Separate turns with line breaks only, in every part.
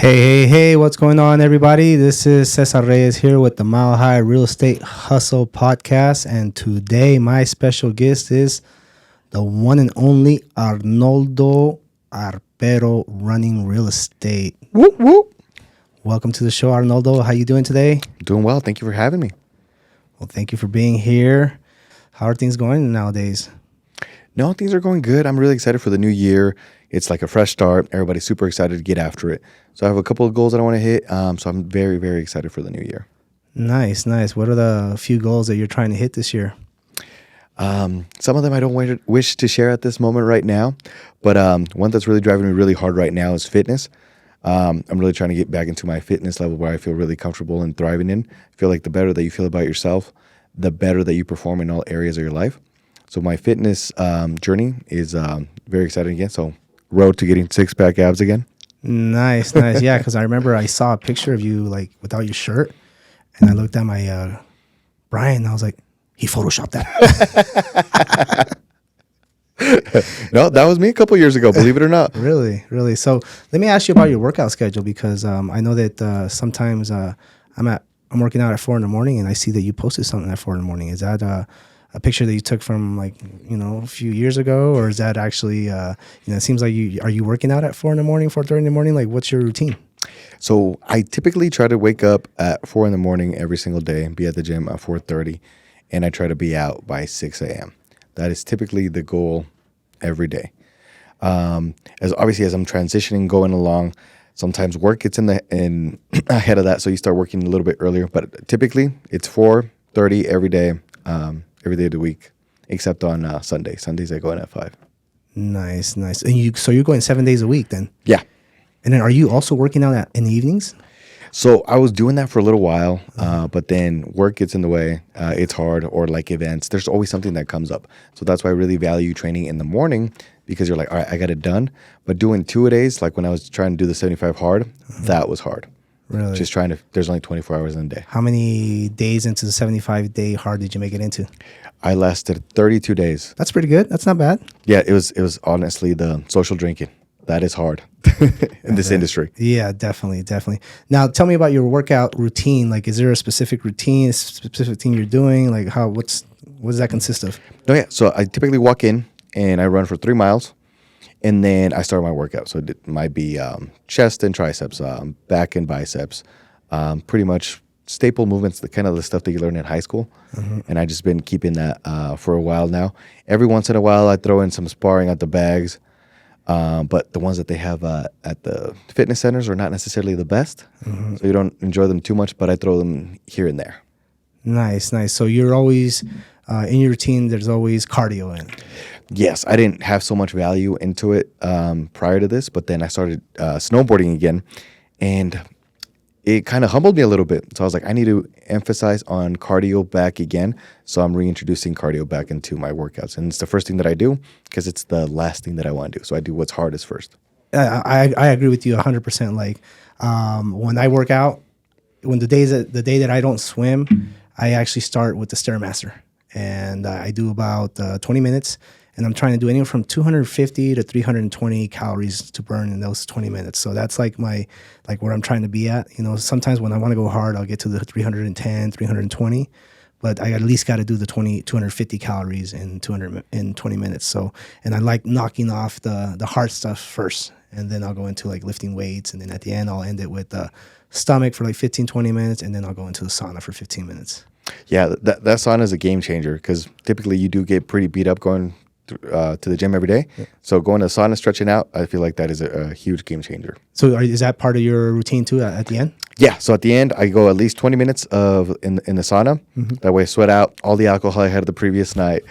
Hey, what's going on, everybody? This is Cesar Reyes here with the Mile High Real Estate Hustle Podcast. And today, my special guest is the one and only Arnoldo Arpero, running real estate.
Whoop, whoop.
Welcome to the show, Arnoldo. How you doing today?
Doing well. Thank you for having me.
Well, thank you for being here. How are things going nowadays?
No, things are going good. I'm really excited for the new year. It's like a fresh start. Everybody's super excited to get after it. So I have a couple of goals that I want to hit. So I'm very, very excited for the new year.
Nice. What are the few goals that you're trying to hit this year?
Some of them I don't wish to share at this moment right now. But one that's really driving me really hard right now is fitness. I'm really trying to get back into my fitness level where I feel really comfortable and thriving in. I feel like the better that you feel about yourself, the better that you perform in all areas of your life. So my fitness journey is very exciting again. So road to getting six-pack abs again.
Nice. Yeah, because I remember I saw a picture of you like without your shirt, and I looked at my Brian, and I was like, he photoshopped that.
No, that was me a couple years ago, believe it or not.
Really. So let me ask you about your workout schedule, because I know that sometimes I'm working out at 4 a.m, and I see that you posted something at 4 a.m. Is that a picture that you took from a few years ago, or is that actually it seems like are you working out at 4 a.m, 4:30 a.m? Like, what's your routine?
So I typically try to wake up at 4 a.m. every single day and be at the gym at 4:30, and I try to be out by 6 a.m. That is typically the goal every day. As I'm transitioning, going along, sometimes work gets in ahead of that, so you start working a little bit earlier. But typically, it's 4:30 every day. Every day of the week, except on Sunday. Sundays I go in at 5.
Nice. And so you're going 7 days a week then?
Yeah.
And then are you also working out in the evenings?
So I was doing that for a little while, but then work gets in the way. It's hard, or like events. There's always something that comes up. So that's why I really value training in the morning, because you're like, all right, I got it done. But doing 2-a-days, like when I was trying to do the 75 hard, that was hard.
Really?
There's only 24 hours in a day.
How many days into the 75-day hard did you make it into?
I lasted 32 days.
That's pretty good. That's not bad.
Yeah, it was honestly the social drinking. That is hard in this industry.
Yeah, definitely. Now, tell me about your workout routine. Like, is there a specific routine, a specific thing you're doing? Like, what does that consist of?
Oh, yeah. So I typically walk in and I run for 3 miles. And then I start my workout. So it might be chest and triceps, back and biceps, pretty much staple movements, the kind of the stuff that you learn in high school. Mm-hmm. And I've just been keeping that for a while now. Every once in a while, I throw in some sparring at the bags. But the ones that they have at the fitness centers are not necessarily the best. Mm-hmm. So you don't enjoy them too much, but I throw them here and there.
Nice. So you're always, in your routine, there's always cardio in.
Yes, I didn't have so much value into it prior to this, but then I started snowboarding again, and it kind of humbled me a little bit. So I was like, I need to emphasize on cardio back again. So I'm reintroducing cardio back into my workouts, and it's the first thing that I do because it's the last thing that I want to do. So I do what's hardest first.
I agree with you 100%. Like when I work out, the day that I don't swim, I actually start with the Stairmaster, and I do about 20 minutes. And I'm trying to do anywhere from 250 to 320 calories to burn in those 20 minutes. So that's like where I'm trying to be at. Sometimes when I want to go hard, I'll get to the 310, 320. But I at least got to do the 250 calories in 20 minutes. So, and I like knocking off the hard stuff first. And then I'll go into like lifting weights. And then at the end, I'll end it with the stomach for like 15, 20 minutes. And then I'll go into the sauna for 15 minutes.
Yeah, that sauna is a game changer, because typically you do get pretty beat up going to the gym every day. Yeah. So going to sauna, stretching out, I feel like that is a huge game changer.
So is that part of your routine too at the end?
Yeah. So at the end, I go at least 20 minutes in the sauna. Mm-hmm. That way I sweat out all the alcohol I had the previous night,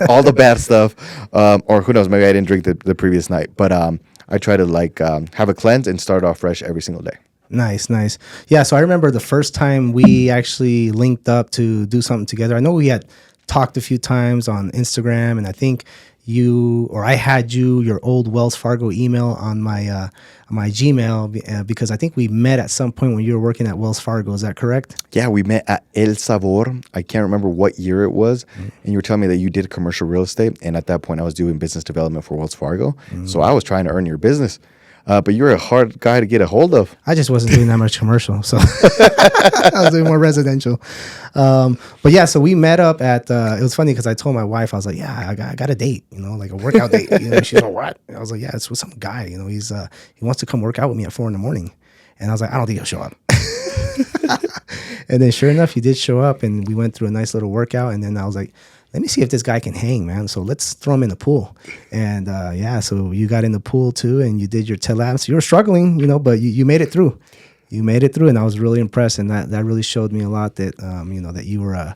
all the bad stuff, or who knows, maybe I didn't drink the previous night. But I try to have a cleanse and start off fresh every single day.
Nice. Yeah, so I remember the first time we actually linked up to do something together. I know we had talked a few times on Instagram, and I think I had your old Wells Fargo email on my Gmail because I think we met at some point when you were working at Wells Fargo. Is that correct?
Yeah, we met at El Sabor. I can't remember what year it was. Mm-hmm. And you were telling me that you did commercial real estate. And at that point, I was doing business development for Wells Fargo. Mm-hmm. So I was trying to earn your business. But you're a hard guy to get a hold of.
I just wasn't doing that much commercial, so I was doing more residential. But yeah, so we met up at. It was funny because I told my wife, I was like, "Yeah, I got a date, like a workout date." She's like, "What?" And I was like, "Yeah, it's with some guy. He wants to come work out with me at 4 a.m." And I was like, "I don't think he'll show up." And then, sure enough, he did show up, and we went through a nice little workout. And then I was like, let me see if this guy can hang, man. So let's throw him in the pool. And yeah, so you got in the pool too, and you did your telabs. You were struggling, but you made it through. You made it through, and I was really impressed. And that really showed me a lot that that you were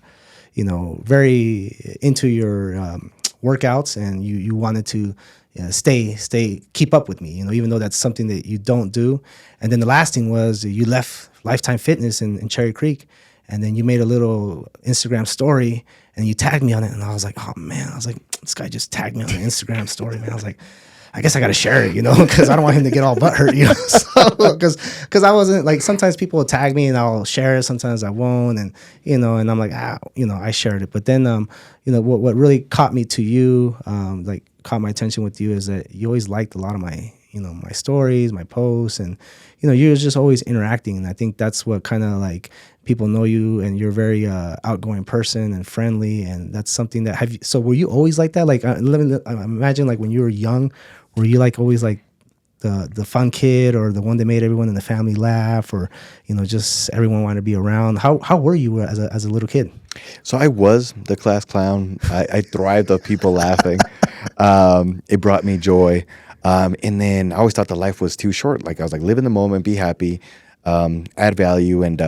very into your workouts, and you wanted to keep up with me. Even though that's something that you don't do. And then the last thing was you left Lifetime Fitness in Cherry Creek, and then you made a little Instagram story and you tagged me on it. And I was like, oh man, this guy just tagged me on an Instagram story, man. I was like, I guess I got to share it, because I don't want him to get all butthurt, so, because I wasn't like, sometimes people will tag me and I'll share it. Sometimes I won't. And, and I'm like, I shared it. But then, what really caught me to you, caught my attention with you is that you always liked a lot of my, my stories, my posts, and, you're just always interacting. And I think that's what kind of like people know you, and you're a very outgoing person and friendly. And that's something that so were you always like that? Like, imagine like when you were young, were you like always like the fun kid, or the one that made everyone in the family laugh, or, just everyone wanted to be around? How were you as a little kid?
So I was the class clown. I thrived off people laughing. It brought me joy. And then I always thought that life was too short. Like I was like, live in the moment, be happy, add value. And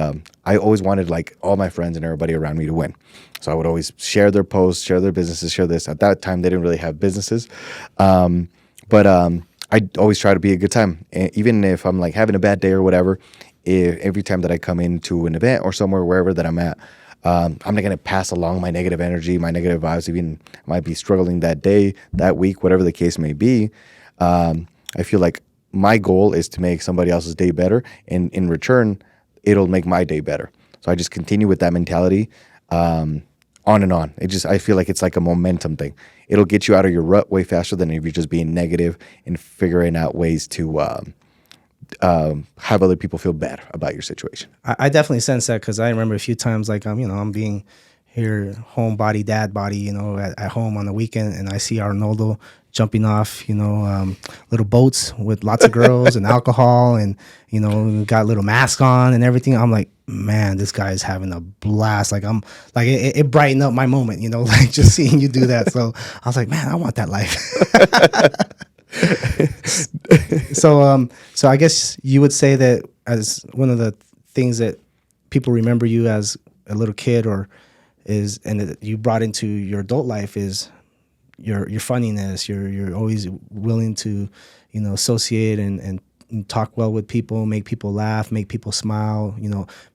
I always wanted like all my friends and everybody around me to win. So I would always share their posts, share their businesses, share this. At that time, they didn't really have businesses. But I always try to be a good time. And even if I'm like having a bad day or whatever, every time that I come into an event or somewhere, wherever that I'm at, I'm not going to pass along my negative energy, my negative vibes. Even I might be struggling that day, that week, whatever the case may be. I feel like my goal is to make somebody else's day better, and in return, it'll make my day better. So I just continue with that mentality, on and on. I feel like it's like a momentum thing. It'll get you out of your rut way faster than if you're just being negative and figuring out ways to have other people feel bad about your situation.
I definitely sense that, because I remember a few times like I'm being here homebody, dad body, at home on the weekend, and I see Arnoldo jumping off, little boats with lots of girls and alcohol, and got little mask on and everything. I'm like, man, this guy is having a blast. Like it brightened up my moment, like just seeing you do that. So I was like, man, I want that life. So I guess you would say that as one of the things that people remember you as a little kid, and that you brought into your adult life, is your funniness. You're always willing to, associate and talk well with people, make people laugh, make people smile,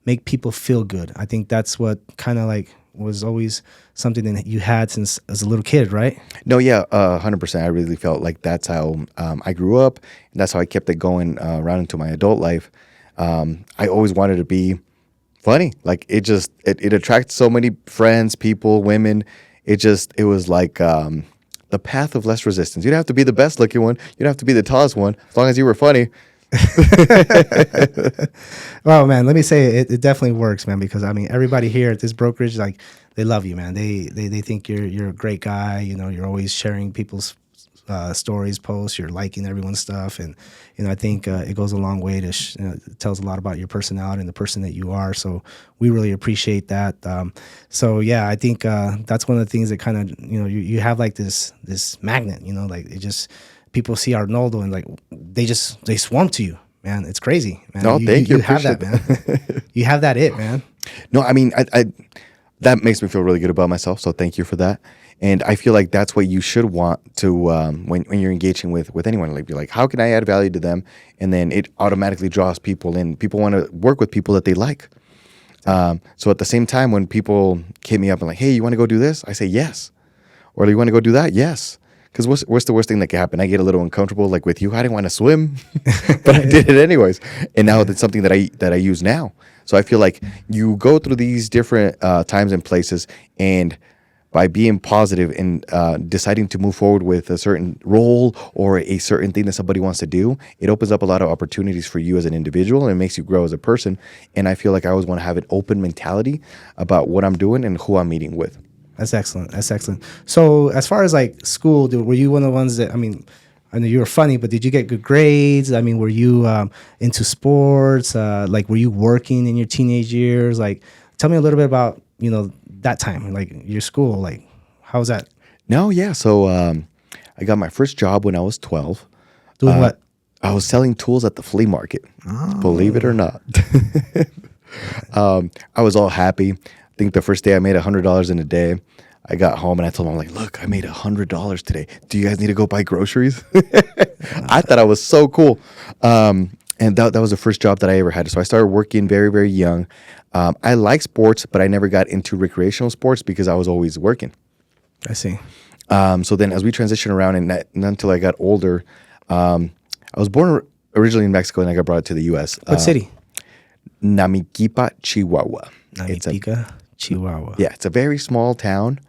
make people feel good. I think that's what kind of like was always something that you had since as a little kid, right?
No, yeah, 100%. I really felt like that's how I grew up, and that's how I kept it going around into my adult life. I always wanted to be funny. Like it attracts so many friends, people, women. It was like the path of less resistance. You don't have to be the best looking one. You don't have to be the tallest one. As long as you were funny.
Well, man, let me say it definitely works, man, because I mean everybody here at this brokerage, like, they love you, man. They think you're a great guy. You're always sharing people's stories, posts. You're liking everyone's stuff, and I think it goes a long way to it tells a lot about your personality and the person that you are. So we really appreciate that. So yeah, I think that's one of the things that kind of you have like this magnet. Like it just, people see Arnoldo and like they swarm to you, man. It's crazy, man.
No, thank you.
You have that, man. You have that, man.
No, I mean, I that makes me feel really good about myself. So thank you for that. And I feel like that's what you should want to when you're engaging with anyone. Like, you're like, how can I add value to them? And then it automatically draws people in. People want to work with people that they like. So at the same time, when people hit me up and like, hey, you want to go do this? I say yes. Or you want to go do that? Yes. Because what's the worst thing that can happen? I get a little uncomfortable, like with you. I didn't want to swim, but I did it anyways. And now that's something that I use now. So I feel like you go through these different times and places, and by being positive and deciding to move forward with a certain role or a certain thing that somebody wants to do, it opens up a lot of opportunities for you as an individual and it makes you grow as a person. And I feel like I always want to have an open mentality about what I'm doing and who I'm meeting with.
That's excellent. That's excellent. So as far as like school, dude, were you one of the ones that, I mean, I know you were funny, but did you get good grades? I mean, were you into sports? Like, were you working in your teenage years? Like, tell me a little bit about, that time, like your school, like how was that?
No, yeah. So I got my first job when I was 12.
Doing what?
I was selling tools at the flea market, believe it or not. I was all happy. I think the first day I made $100 in a day. I got home and I told them, I'm like, look, I made $100 today. Do you guys need to go buy groceries? I thought I was so cool. And that was the first job that I ever had. So I started working very, very young. I like sports, but I never got into recreational sports because I was always working.
I see.
So then as we transitioned around and until I got older, I was born originally in Mexico and I got brought to the U.S.
What city?
Namiquipa, Chihuahua.
Namiquipa, Chihuahua.
Yeah, it's a very small town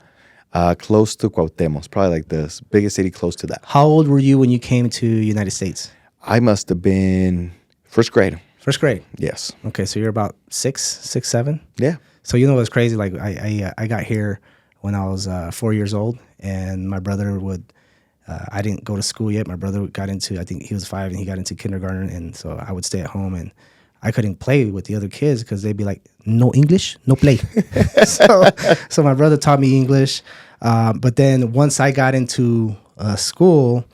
close to Cuauhtémoc, probably like the biggest city close to that.
How old were you when you came to the United States?
I must have been first grade.
First grade?
Yes.
Okay, so you're about 7?
Yeah.
So what's crazy? Like I got here when I was 4 years old, and my brother would. I didn't go to school yet. My brother got into. I think he was 5, and he got into kindergarten, and so I would stay at home, and I couldn't play with the other kids because they'd be like, "No English, no play." so my brother taught me English, but then once I got into school,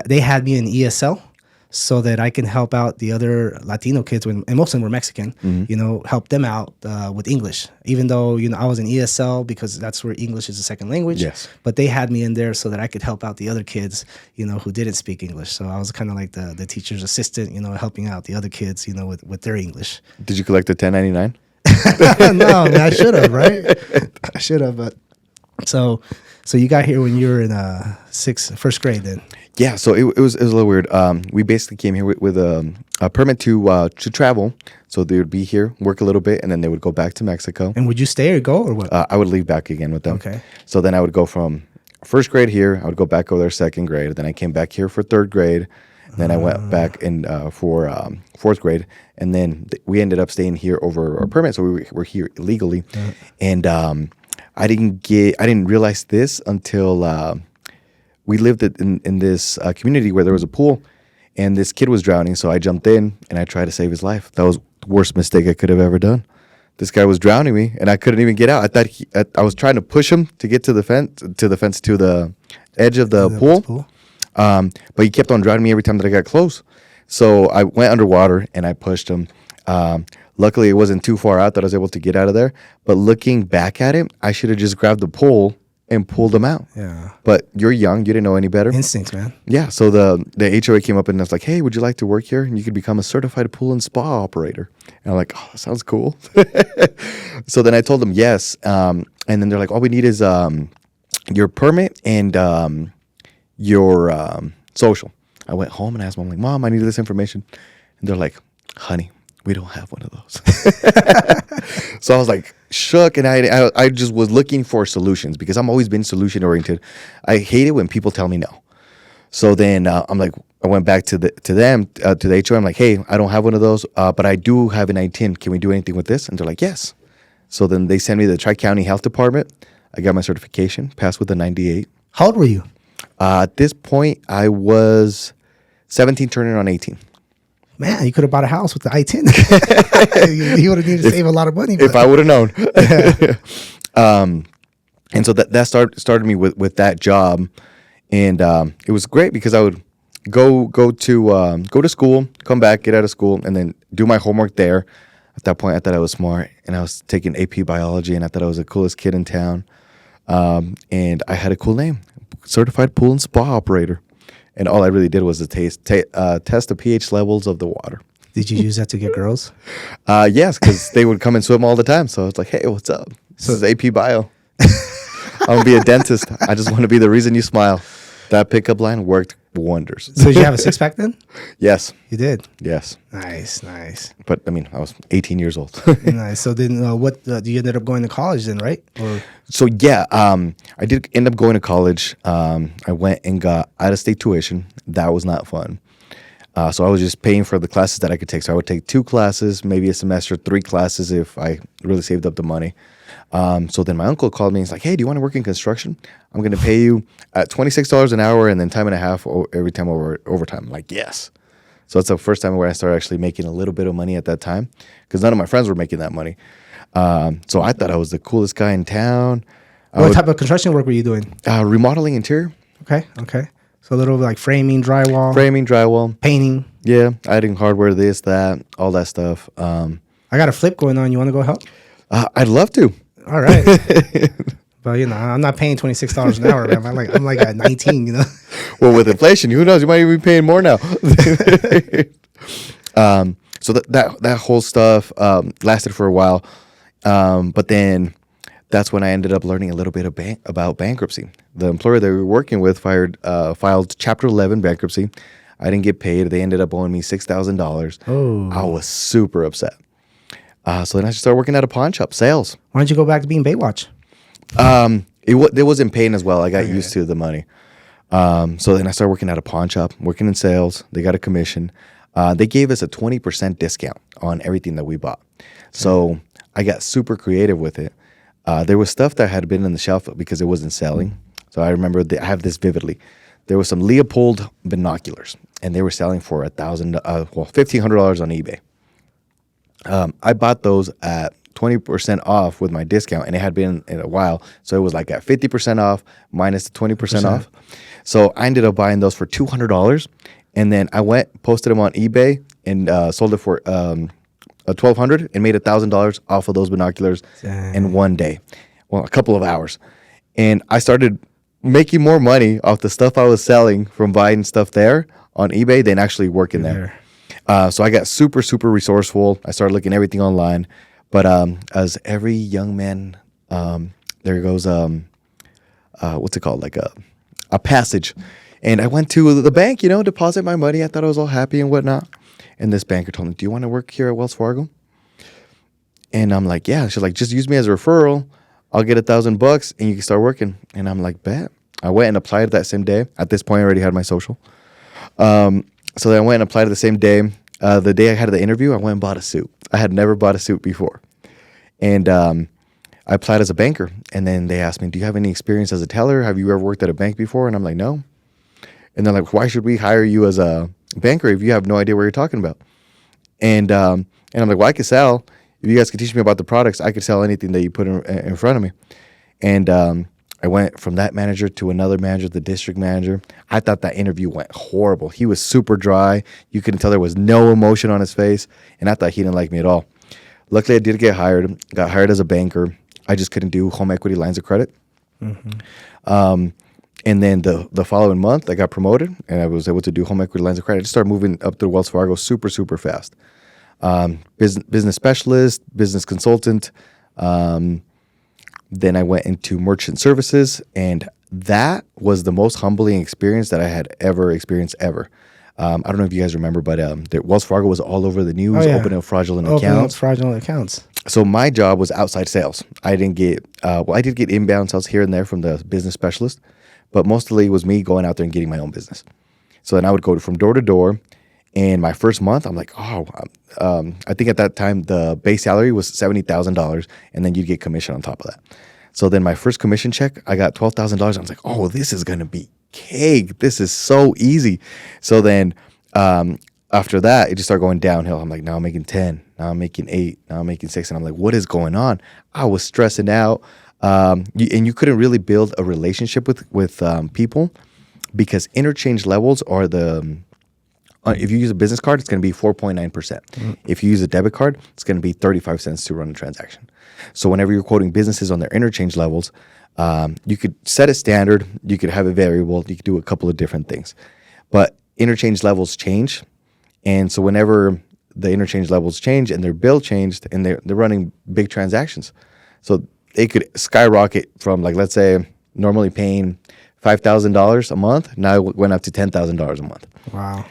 they had me in ESL. So that I can help out the other Latino kids, and most of them were Mexican, help them out with English. Even though, I was in ESL because that's where English is a second language.
Yes.
But they had me in there so that I could help out the other kids, who didn't speak English. So I was kind of like the teacher's assistant, helping out the other kids, with their English.
Did you collect the 1099?
No, man, I should have, right? I should have, but so you got here when you were in first grade then.
Yeah, so it was a little weird. We basically came here with a permit to travel. So they would be here, work a little bit, and then they would go back to Mexico.
And would you stay or go or what?
I would leave back again with them.
Okay.
So then I would go from first grade here. I would go back over there second grade. Then I came back here for third grade. Then I went back for fourth grade. And then we ended up staying here over our permit. So we were here illegally. And I didn't realize this until we lived in this community where there was a pool, and this kid was drowning. So I jumped in and I tried to save his life. That was the worst mistake I could have ever done. This guy was drowning me, and I couldn't even get out. I thought I was trying to push him to get to the edge of the pool. But he kept on drowning me every time that I got close. So I went underwater and I pushed him. Luckily, it wasn't too far out that I was able to get out of there. But looking back at it, I should have just grabbed the pole and pulled him out.
Yeah.
But you're young. You didn't know any better.
Instincts, man.
Yeah. So the HOA came up and was like, hey, would you like to work here? And you could become a certified pool and spa operator. And I'm like, oh, that sounds cool. So then I told them yes. And then they're like, all we need is your permit and your social. I went home and asked Mom, like, Mom, I need this information. And they're like, honey, we don't have one of those. So I was like shook, and I just was looking for solutions because I'm always been solution oriented. I hate it when people tell me no. So then I'm like, I went back to the HOA. I'm like, hey, I don't have one of those, but I do have an I-10. Can we do anything with this? And they're like, yes. So then they sent me to the Tri-County Health Department. I got my certification, passed with a 98.
How old were you?
At this point, I was 17, turning on 18.
Man, you could have bought a house with the I-10. You would have needed to save a lot of money.
If I would have known. And so that started me with that job. And it was great because I would go to school, come back, get out of school, and then do my homework there. At that point, I thought I was smart, and I was taking AP biology, and I thought I was the coolest kid in town. And I had a cool name, Certified Pool and Spa Operator. And all I really did was test the pH levels of the water.
Did you use that to get girls?
Yes, because they would come and swim all the time. So it's like, hey, what's up? This is AP Bio. I'm going to be a dentist. I just want to be the reason you smile. That pickup line worked wonders.
So did you have a six pack then?
Yes.
You did.
Yes.
Nice.
But I mean, I was 18 years old.
Nice. So then, what you ended up going to college then, right? Or
So yeah, I did end up going to college. I went and got out of state tuition. That was not fun. So I was just paying for the classes that I could take. So I would take 2 classes, maybe a semester, 3 classes if I really saved up the money. So then my uncle called me and he's like, hey, do you want to work in construction? I'm going to pay you at $26 an hour and then time and a half every time overtime. I'm like, yes. So that's the first time where I started actually making a little bit of money at that time because none of my friends were making that money. So I thought I was the coolest guy in town.
what type of construction work were you doing?
Remodeling interior.
Okay. So a little like framing,
Drywall.
painting.
Yeah, adding hardware, this, that, all that stuff.
I got a flip going on. You want to go help?
I'd love to.
All right. But I'm not paying $26 an hour, man. I'm like at 19, you know.
Well, with inflation, who knows? You might even be paying more now. So that whole stuff lasted for a while, but then that's when I ended up learning a little bit about bankruptcy. The employer that we were working with filed Chapter 11 bankruptcy. I didn't get paid. They ended up owing me $6,000.
Oh.
I was super upset. So then I started working at a pawn shop, sales.
Why don't you go back to being Baywatch?
It was in pain as well. I got used to the money. So then I started working at a pawn shop, working in sales. They got a commission. They gave us a 20% discount on everything that we bought. So I got super creative with it. There was stuff that had been on the shelf because it wasn't selling. So I remember I have this vividly. There was some Leopold binoculars, and they were selling for $1,500 on eBay. I bought those at 20% off with my discount, and it had been in a while. So it was like at 50% off minus the 20% off. So I ended up buying those for $200. And then I posted them on eBay and sold it for $1,200 and made $1,000 off of those binoculars in one day. Well, a couple of hours. And I started making more money off the stuff I was selling from buying stuff there on eBay than actually working there. So I got super, super resourceful. I started looking everything online. But as every young man, there goes, what's it called? Like a passage. And I went to the bank, deposit my money. I thought I was all happy and whatnot. And this banker told me, do you want to work here at Wells Fargo? And I'm like, yeah. She's like, just use me as a referral. I'll get $1,000 and you can start working. And I'm like, bet. I went and applied that same day. At this point, I already had my social. So then I went and applied the same day. The day I had the interview, I went and bought a suit. I had never bought a suit before. And I applied as a banker. And then they asked me, do you have any experience as a teller? Have you ever worked at a bank before? And I'm like, no. And they're like, why should we hire you as a banker if you have no idea what you're talking about? And I'm like, well, I could sell. If you guys could teach me about the products, I could sell anything that you put in front of me. And I went from that manager to another manager, the district manager. I thought that interview went horrible. He was super dry. You couldn't tell there was no emotion on his face. And I thought he didn't like me at all. Luckily, I did get hired. Got hired as a banker. I just couldn't do home equity lines of credit. Mm-hmm. And then the following month, I got promoted, and I was able to do home equity lines of credit. I just started moving up to Wells Fargo super, super fast. Business specialist, business consultant. Then I went into merchant services, and that was the most humbling experience that I had ever experienced ever. I don't know if you guys remember, but Wells Fargo was all over the news, opening fraudulent accounts.
Fraudulent accounts.
So my job was outside sales. I didn't get, I did get inbound sales here and there from the business specialist, but mostly it was me going out there and getting my own business. So then I would go from door to door. And my first month, I'm like, I think at that time the base salary was $70,000, and then you'd get commission on top of that. So then my first commission check, I got $12,000. I was like, oh, this is gonna be cake. This is so easy. So then after that, it just started going downhill. I'm like, now I'm making 10, now I'm making 8, now I'm making 6, and I'm like, what is going on? I was stressing out, and you couldn't really build a relationship with people because interchange levels are the if you use a business card, it's going to be 4.9%. Mm-hmm. If you use a debit card, it's going to be 35 cents to run a transaction. So whenever you're quoting businesses on their interchange levels, you could set a standard, you could have a variable, you could do a couple of different things. But interchange levels change. And so whenever the interchange levels change and their bill changed and they're running big transactions. So they could skyrocket from, like, let's say normally paying $5,000 a month. Now it went up to $10,000 a month.
Wow.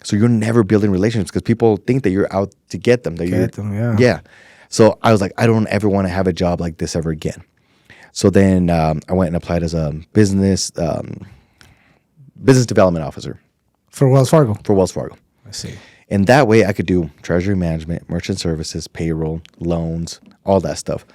So you're never building relationships because people think that you're out to get them. Yeah. So I was like, I don't ever want to have a job like this ever again. So then I went and applied as a business development officer
For Wells Fargo.
for Wells Fargo.
I see.
And that way I could do treasury management, merchant services, payroll, loans, all that stuff.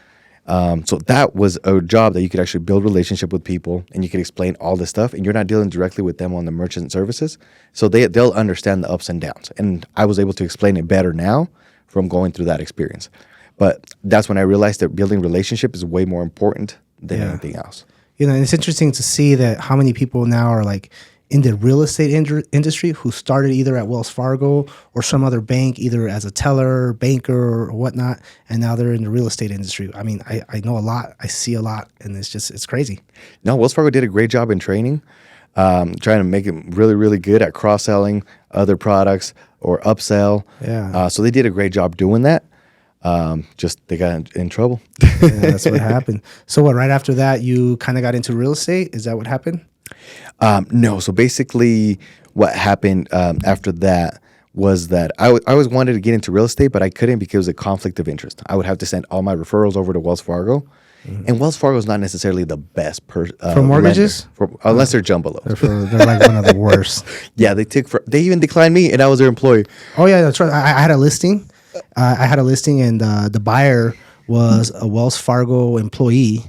So that was a job that you could actually build relationship with people and you could explain all this stuff and you're not dealing directly with them on the merchant services. So they'll understand the ups and downs. And I was able to explain it better now from going through that experience. But that's when I realized that building relationship is way more important than anything else.
You know, and it's interesting to see that how many people now are like in the real estate industry who started either at Wells Fargo or some other bank, either as a teller, banker, or whatnot, and now they're in the real estate industry. I mean, I know a lot, I see a lot, and it's crazy.
No, Wells Fargo did a great job in training, trying to make it really, really good at cross-selling other products or upsell.
Yeah.
So they did a great job doing that. Just they got in trouble.
Yeah, that's what happened. So what, right after that, you kind of got into real estate? Is that what happened?
No. So basically what happened after that was that I always wanted to get into real estate, but I couldn't because it was a conflict of interest. I would have to send all my referrals over to Wells Fargo. And Wells Fargo is not necessarily the best for
mortgages,
unless they're jumbo loans.
They're like one of the worst.
Yeah, they even declined me, and I was their employee.
Oh yeah, that's right. I had a listing. And the buyer was a Wells Fargo employee,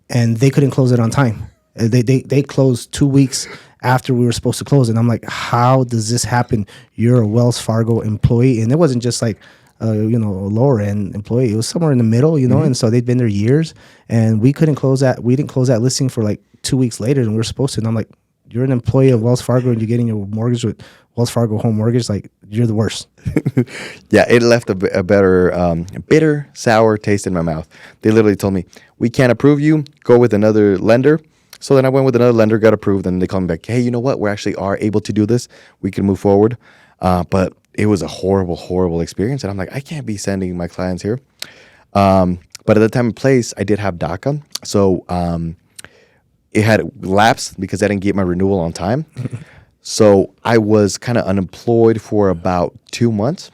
and they couldn't close it on time. They closed 2 weeks after we were supposed to close it. And I'm like, how does this happen? You're a Wells Fargo employee, and it wasn't just like a lower end employee. It was somewhere in the middle, And so they'd been there years, and we couldn't close that. We didn't close that listing for like 2 weeks later, and we were supposed to. And I'm like, you're an employee of Wells Fargo, and you're getting your mortgage with Wells Fargo home mortgage. Like, you're the worst.
Yeah, it left a bitter, sour taste in my mouth. They literally told me, we can't approve you. Go with another lender. So then I went with another lender, got approved, and they called me back. Hey, you know what? We actually are able to do this. We can move forward. But it was a horrible, horrible experience. And I'm like, I can't be sending my clients here. But at the time and place, I did have DACA. So it had lapsed because I didn't get my renewal on time. So I was kind of unemployed for about 2 months.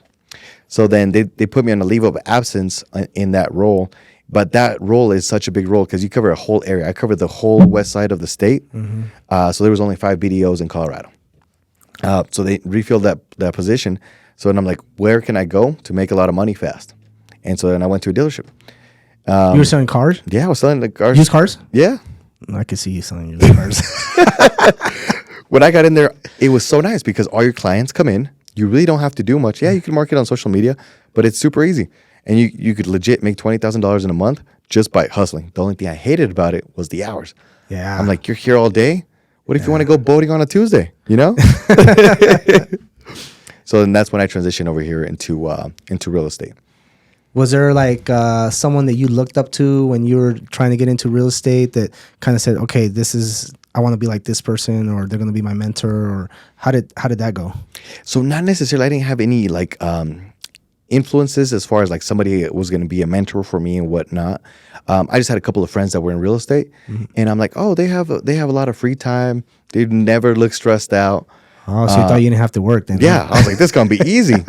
So then they put me on a leave of absence in that role. But that role is such a big role because you cover a whole area. I covered the whole west side of the state. So there was only 5 BDOs in Colorado. So they refilled that position. So then I'm like, where can I go to make a lot of money fast? And so then I went to a dealership.
You were selling cars?
Yeah, I was selling the cars.
Used cars?
Yeah.
I could see you selling used cars.
When I got in there, it was so nice because all your clients come in. You really don't have to do much. Yeah, you can market on social media, but it's super easy. And you could legit make $20,000 in a month just by hustling. The only thing I hated about it was the hours.
Yeah.
I'm like, you're here all day? What if you want to go boating on a Tuesday, So then that's when I transitioned over here into real estate.
Was there like someone that you looked up to when you were trying to get into real estate that kind of said, okay, I want to be like this person, or they're going to be my mentor, or how did that go? So
not necessarily. I didn't have any like influences as far as like somebody was going to be a mentor for me and whatnot. I just had a couple of friends that were in real estate, and I'm like, oh, they have a lot of free time. They never look stressed out.
Oh, so you thought you didn't have to work then?
Yeah, I was like, this is gonna be easy.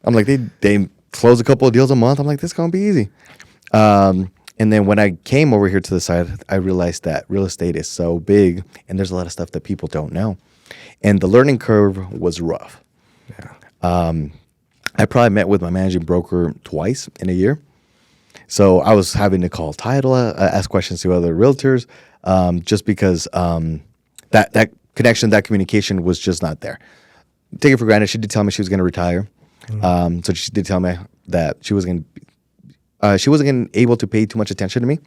I'm like, they close a couple of deals a month. I'm like, this is gonna be easy. And then when I came over here to the side, I realized that real estate is so big, and there's a lot of stuff that people don't know, and the learning curve was rough. Yeah. I probably met with my managing broker twice in a year. So I was having to call title, ask questions to other realtors, just because that connection, that communication was just not there. Take it for granted. She did tell me she was going to retire. So she did tell me that she wasn't able to pay too much attention to me.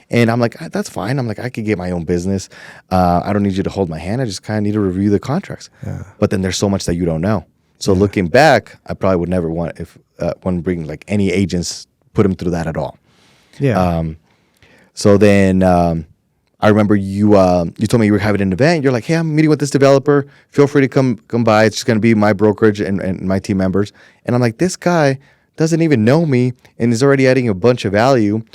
And I'm like, that's fine. I'm like, I could get my own business. I don't need you to hold my hand. I just kind of need to review the contracts. Yeah. But then there's so much that you don't know. So looking back, I probably would never want to bring like any agents, put them through that at all. Yeah. So then I remember you told me you were having an event. You're like, hey, I'm meeting with this developer. Feel free to come by. It's just going to be my brokerage and my team members. And I'm like, this guy doesn't even know me and is already adding a bunch of value.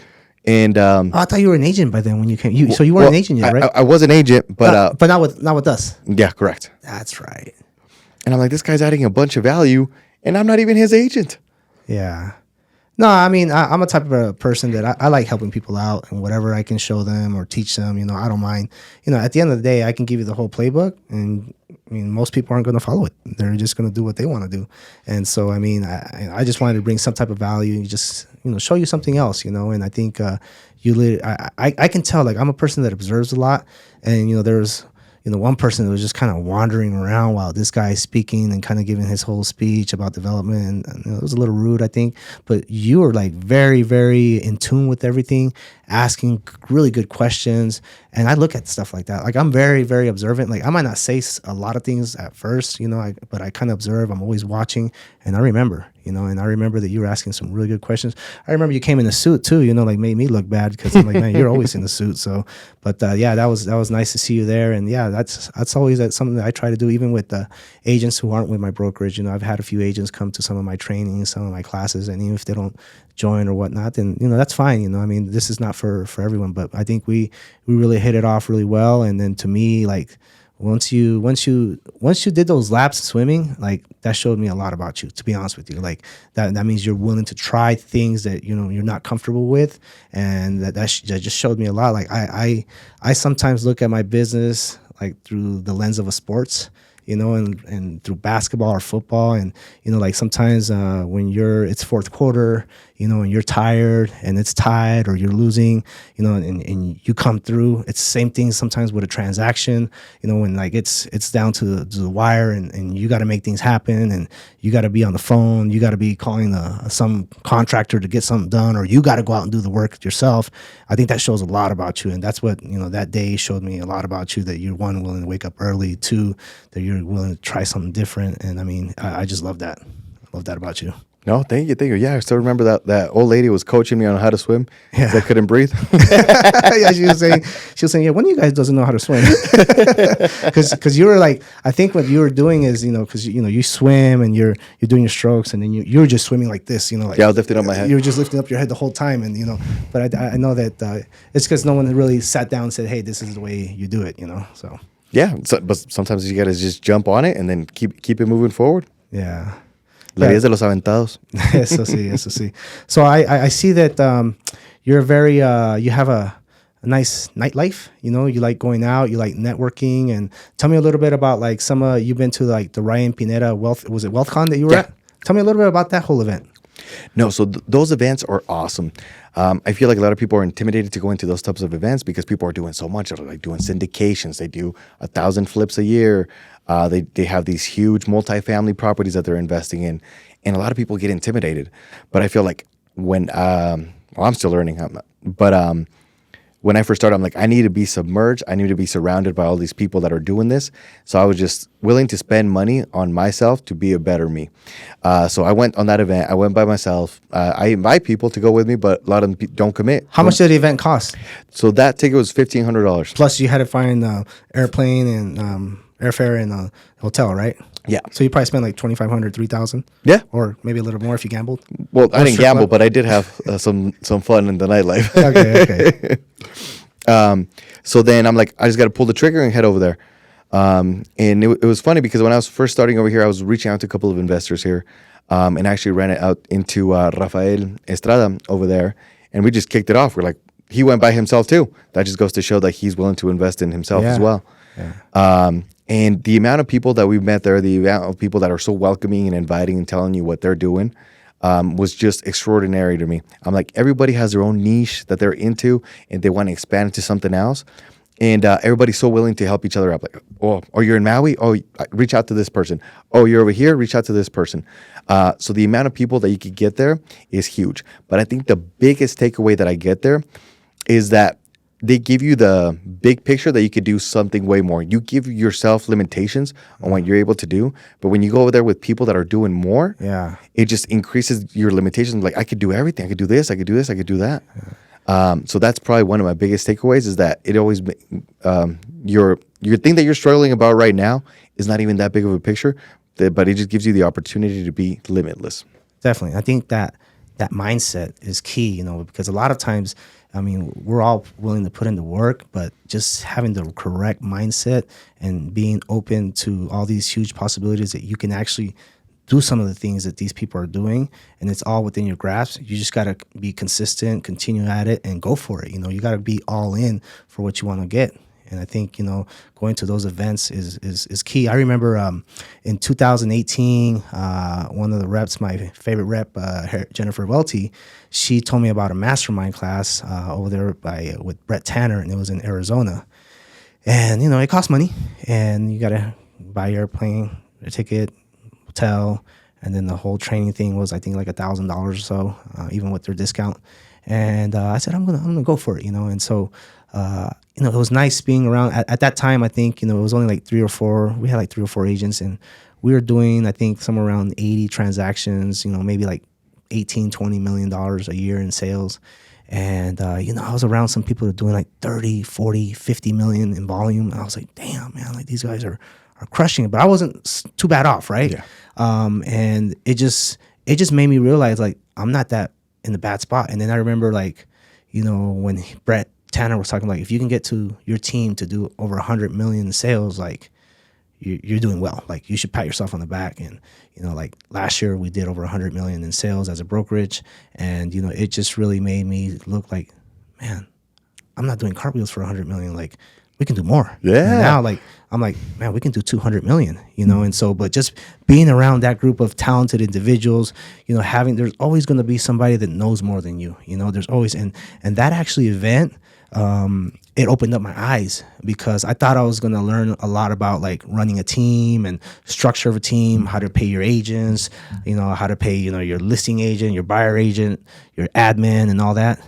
And
Oh, I thought you were an agent by then when you came. So you weren't
well,
an agent yet, right?
I was an agent, but
But not with us.
yeah, correct.
That's right.
And I'm like, this guy's adding a bunch of value, and I'm not even his agent.
Yeah. No, I mean, I'm a type of a person that I like helping people out, and whatever I can show them or teach them, I don't mind. At the end of the day, I can give you the whole playbook, and I mean, most people aren't going to follow it. They're just going to do what they want to do. And so, I mean, I just wanted to bring some type of value and just, show you something else, and I think I can tell, like, I'm a person that observes a lot, and, there's, one person that was just kind of wandering around while this guy is speaking and kind of giving his whole speech about development. And it was a little rude, I think. But you were like very, very in tune with everything, asking really good questions. And I look at stuff like that. Like, I'm very, very observant. Like, I might not say a lot of things at first, but I kind of observe. I'm always watching. And I remember, and I remember that you were asking some really good questions. I remember you came in a suit too, like made me look bad because I'm like, man, you're always in the suit. So, but yeah, that was nice to see you there. And yeah, that's always something that I try to do, even with the agents who aren't with my brokerage. I've had a few agents come to some of my trainings, some of my classes, and even if they don't join or whatnot, then that's fine. I mean, this is not for everyone, but I think we really hit it off really well. And then to me, like, once you did those laps swimming, like, that showed me a lot about you, to be honest with you. Like, that means you're willing to try things that you're not comfortable with, and that just showed me a lot. Like, I sometimes look at my business like through the lens of a sports, and through basketball or football. And, like, sometimes when it's fourth quarter, and you're tired and it's tied or you're losing, and you come through, it's the same thing sometimes with a transaction, when like it's down to the wire, and you got to make things happen, and you got to be on the phone, you got to be calling some contractor to get something done, or you got to go out and do the work yourself. I think that shows a lot about you. And that's what, that day showed me a lot about you, that you're, one, willing to wake up early, two, that you're willing to try something different. And I mean, I just love that. I love that about you.
No, thank you. Yeah, I still remember that old lady was coaching me on how to swim.
Yeah,
I couldn't breathe.
Yeah, she was saying, yeah, one of you guys doesn't know how to swim, because you were like, I think what you were doing is, because you swim and you're doing your strokes, and then you were just swimming like this, like,
yeah, I was lifting up my head.
You were just lifting up your head the whole time, and but I know that it's because no one really sat down and said, hey, this is the way you do it, so.
Yeah, but sometimes you got to just jump on it and then keep it moving forward.
Yeah.
La vida de los aventados.
Eso sí. So I see that you're very you have a nice nightlife. You like going out, you like networking. And tell me a little bit about, like, you've been to, like, the Ryan Pineda WealthCon that you were at? Tell me a little bit about that whole event.
No, so those events are awesome. I feel like a lot of people are intimidated to go into those types of events because people are doing so much. They're like doing syndications. They do 1,000 flips a year. They have these huge multifamily properties that they're investing in, and a lot of people get intimidated. But I feel like when I'm still learning, but when I first started, I'm like, I need to be submerged. I need to be surrounded by all these people that are doing this. So I was just willing to spend money on myself to be a better me. So I went on that event. I went by myself. I invite people to go with me, but a lot of them don't commit.
How much did the event cost?
So that ticket was $1,500.
Plus, you had to find airplane and airfare and a hotel, right?
Yeah.
So you probably spent like $2,500, $3,000.
Yeah.
Or maybe a little more if you gambled.
Well, I didn't gamble, but I did have some fun in the nightlife.
Okay.
So then I'm like, I just got to pull the trigger and head over there. And it was funny because when I was first starting over here, I was reaching out to a couple of investors here, and I actually ran it out into Rafael Estrada over there, and we just kicked it off. We're like, he went by himself too. That just goes to show that he's willing to invest in himself as well. Yeah. And the amount of people that we've met there, the amount of people that are so welcoming and inviting and telling you what they're doing, was just extraordinary to me. I'm like, everybody has their own niche that they're into, and they want to expand into something else. And everybody's so willing to help each other up. Like, oh, you're in Maui? Oh, reach out to this person. Oh, you're over here? Reach out to this person. So the amount of people that you could get there is huge. But I think the biggest takeaway that I get there is that they give you the big picture that you could do something way more. You give yourself limitations on what you're able to do. But when you go over there with people that are doing more, it just increases your limitations. Like, I could do everything. I could do this. I could do this. I could do that. So that's probably one of my biggest takeaways, is that it always your thing that you're struggling about right now is not even that big of a picture, but it just gives you the opportunity to be limitless.
Definitely. I think that that mindset is key, because a lot of times, I mean, we're all willing to put in the work, but just having the correct mindset and being open to all these huge possibilities that you can actually do some of the things that these people are doing, and it's all within your grasp. You just got to be consistent, continue at it, and go for it. You got to be all in for what you want to get. And I think, going to those events is key. I remember in 2018, one of the reps, my favorite rep, Jennifer Welty, she told me about a mastermind class over there with Brett Tanner, and it was in Arizona. And, it costs money, and you got to buy your airplane, your ticket, hotel, and then the whole training thing was, I think, like $1,000 or so, even with their discount. And I said, I'm gonna go for it, and so it was nice being around. At that time, I think, it was only like 3 or 4. We had like 3 or 4 agents, and we were doing, I think, somewhere around 80 transactions, maybe like $18-20 million a year in sales. And, I was around some people that are doing like 30, 40, 50 million in volume. And I was like, damn, man, like these guys are crushing it. But I wasn't too bad off, right?
Yeah.
And it just made me realize, like, I'm not that in the bad spot. And then I remember, like, when Brett Tanner was talking, like, if you can get to your team to do over 100 million in sales, like, you're doing well. Like, you should pat yourself on the back. And, like last year we did over 100 million in sales as a brokerage. And, it just really made me look like, man, I'm not doing cartwheels for 100 million. Like, we can do more.
Yeah.
And now, like, I'm like, man, we can do 200 million, and so, but just being around that group of talented individuals, there's always going to be somebody that knows more than you, there's always, and that actually event, it opened up my eyes, because I thought I was going to learn a lot about, like, running a team and structure of a team, how to pay your agents, how to pay, your listing agent, your buyer agent, your admin, and all that.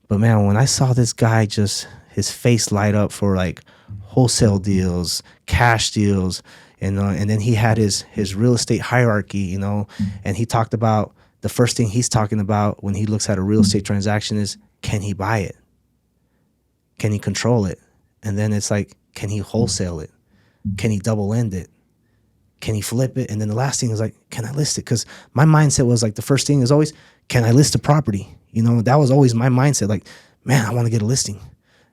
But man, when I saw this guy, just his face light up for, like, wholesale deals, cash deals, and then he had his real estate hierarchy, and he talked about, the first thing he's talking about when he looks at a real estate transaction is, can he buy it? Can he control it? And then it's like, can he wholesale it? Can he double end it? Can he flip it? And then the last thing is, like, can I list it? Because my mindset was, like, the first thing is always, can I list a property? That was always my mindset. Like, man, I want to get a listing.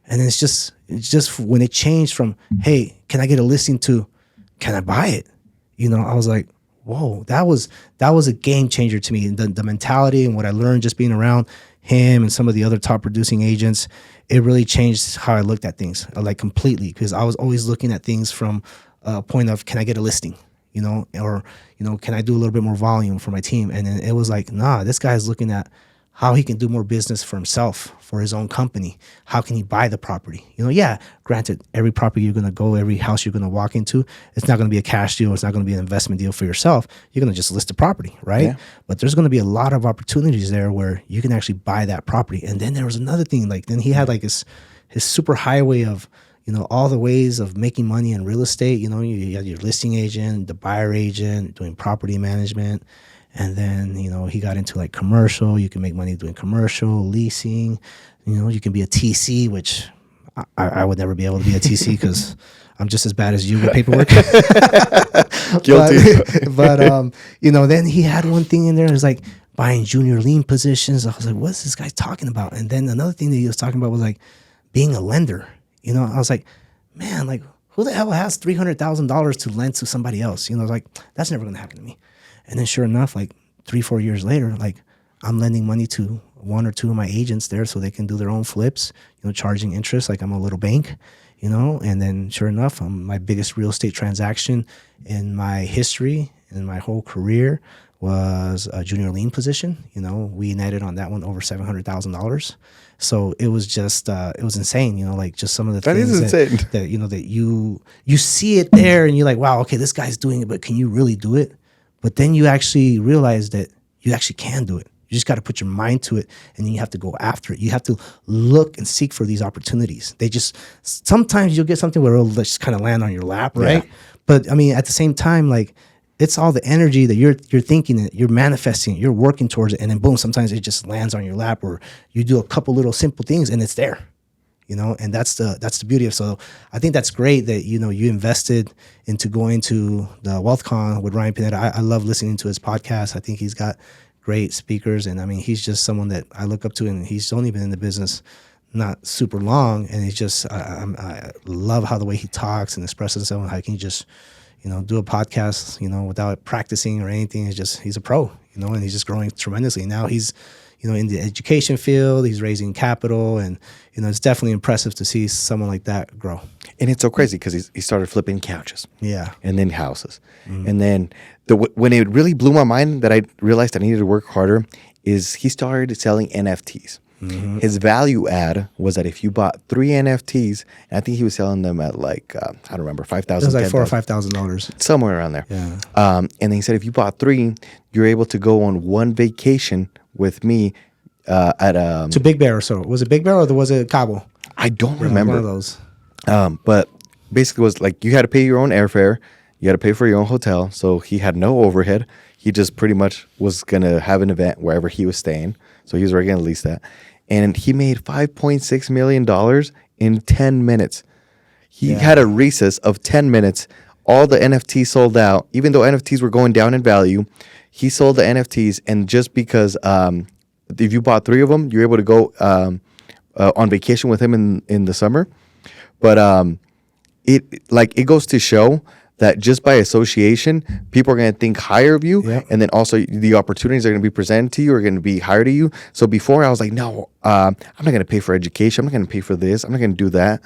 And then it's just when it changed from, hey, can I get a listing, to, can I buy it? I was like, whoa, that was a game changer to me. The mentality and what I learned just being around him and some of the other top producing agents, it really changed how I looked at things, like, completely. Because I was always looking at things from a point of, can I get a listing? Or, can I do a little bit more volume for my team? And then it was like, nah, this guy's looking at how he can do more business for himself, for his own company. How can he buy the property? Yeah, granted, every property you're going to go, every house you're going to walk into, it's not going to be a cash deal. It's not going to be an investment deal for yourself. You're going to just list the property, right? Yeah. But there's going to be a lot of opportunities there where you can actually buy that property. And then there was another thing, like, then he had, like, his super highway of, all the ways of making money in real estate. You had your listing agent, the buyer agent, doing property management. And then, he got into, like, commercial. You can make money doing commercial, leasing. You can be a TC, which I would never be able to be a TC, because I'm just as bad as you with paperwork.
Guilty.
But then he had one thing in there. It was like buying junior lien positions. I was like, what's this guy talking about? And then another thing that he was talking about was, like, being a lender. I was like, man, like, who the hell has $300,000 to lend to somebody else? I was like, that's never going to happen to me. And then sure enough, like 3-4 years later, like, I'm lending money to 1 or 2 of my agents there so they can do their own flips, charging interest like I'm a little bank, and then sure enough, my biggest real estate transaction in my history, in my whole career, was a junior lien position. We netted on that one over $700,000. So it was just, it was insane, like, just some of the things that you see it there and you're like, wow, okay, this guy's doing it, but can you really do it? But then you actually realize that you actually can do it. You just got to put your mind to it, and then you have to go after it. You have to look and seek for these opportunities. Sometimes you'll get something where it'll just kind of land on your lap, right? Yeah. But I mean, at the same time, like, it's all the energy that you're thinking, it, you're manifesting, you're working towards it, and then boom, sometimes it just lands on your lap, or you do a couple little simple things and it's there. And that's the beauty of. So I think that's great that you invested into going to the WealthCon with Ryan Pineda. I love listening to his podcast. I think he's got great speakers. And I mean, he's just someone that I look up to, and he's only been in the business not super long. And he's just, I love how the way he talks and expresses himself, and how can you just, do a podcast, without practicing or anything. It's just, he's a pro, and he's just growing tremendously. Now he's, in the education field, he's raising capital, and, it's definitely impressive to see someone like that grow.
And it's so crazy because he started flipping couches.
Yeah.
And then houses. And then when it really blew my mind that I realized I needed to work harder is he started selling NFTs. His value add was that if you bought 3 NFTs, and I think he was selling them at like, I don't remember, $5,000.
It was like $4,000 or $5,000.
Somewhere around there.
Yeah.
And then he said, if you bought 3, you're able to go on one vacation with me
to Big Bear or so. Was it Big Bear or was it Cabo?
I don't remember.
One of those.
But basically it was like you had to pay your own airfare. You had to pay for your own hotel. So he had no overhead. He just pretty much was going to have an event wherever he was staying. So he was already going to lease that. And he made $5.6 million in 10 minutes. He had a recess of 10 minutes. All the NFTs sold out. Even though NFTs were going down in value, he sold the NFTs. And just because if you bought 3 of them, you're able to go on vacation with him in the summer. But it goes to show that just by association, people are going to think higher of you.
Yep.
And then also the opportunities are going to be presented to you are going to be higher to you. So before I was like, no, I'm not going to pay for education. I'm not going to pay for this. I'm not going to do that.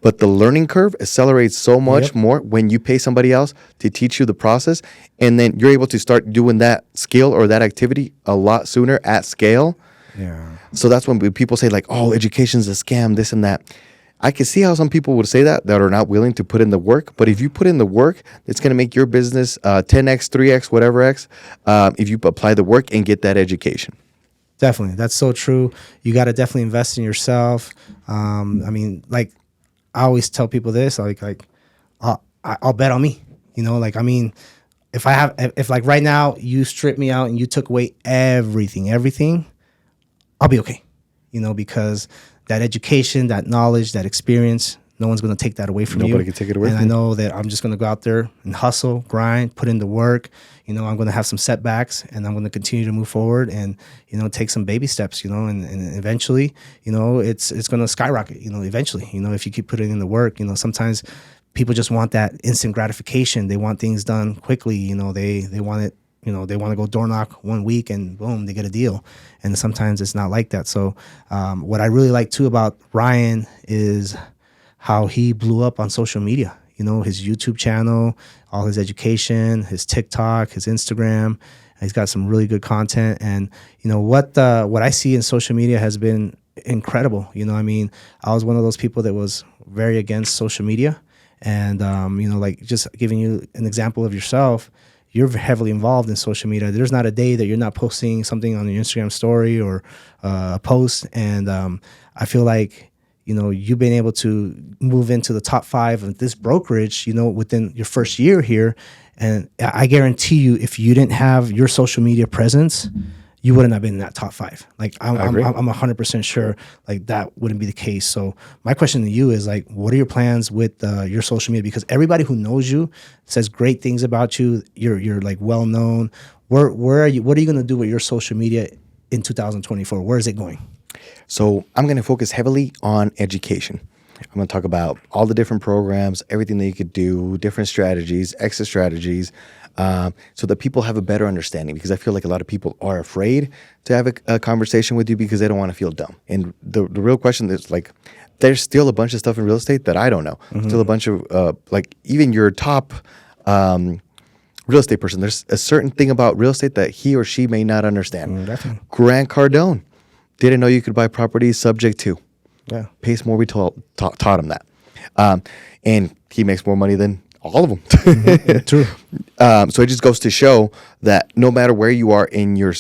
But the learning curve accelerates so much more when you pay somebody else to teach you the process. And then you're able to start doing that skill or that activity a lot sooner at scale.
Yeah.
So that's when people say like, oh, education's a scam, this and that. I can see how some people would say that are not willing to put in the work. But if you put in the work, it's going to make your business 10x, 3x, whatever x, if you apply the work and get that education.
Definitely. That's so true. You got to definitely invest in yourself. I mean, like I always tell people this, I'll bet on me, if like right now you strip me out and you took away everything, I'll be okay, because that education, that knowledge, that experience, no one's going to take that away from you.
Nobody can take it away
and
from you.
I know that I'm just going to go out there and hustle, grind, put in the work. I'm going to have some setbacks, and I'm going to continue to move forward and, take some baby steps, and eventually, it's going to skyrocket, eventually, if you keep putting in the work. Sometimes people just want that instant gratification. They want things done quickly. They want it. They want to go door knock 1 week and boom, they get a deal. And sometimes it's not like that. So what I really like too about Ryan is how he blew up on social media. His YouTube channel, all his education, his TikTok, his Instagram. He's got some really good content. And what I see in social media has been incredible. I was one of those people that was very against social media. And like just giving you an example of yourself. You're heavily involved in social media. There's not a day that you're not posting something on your Instagram story or a post. And I feel like, you've been able to move into the top 5 of this brokerage, within your first year here. And I guarantee you, if you didn't have your social media presence, you wouldn't have been in that top 5. Like I'm 100% sure like that wouldn't be the case. So my question to you is like, what are your plans with your social media? Because everybody who knows you says great things about you. You're like well known. Where are you? What are you going to do with your social media in 2024? Where is it going?
So I'm going to focus heavily on education. I'm going to talk about all the different programs, everything that you could do, different strategies, exit strategies, so that people have a better understanding. Because I feel like a lot of people are afraid to have a conversation with you because they don't want to feel dumb. And the real question is like, there's still a bunch of stuff in real estate that I don't know. Still a bunch of like even your top real estate person, there's a certain thing about real estate that he or she may not understand.
Definitely.
Grant Cardone didn't know you could buy properties subject to.
Yeah.
Pace Morby taught him that. And he makes more money than all of them.
True.
So it just goes to show that no matter where you are in your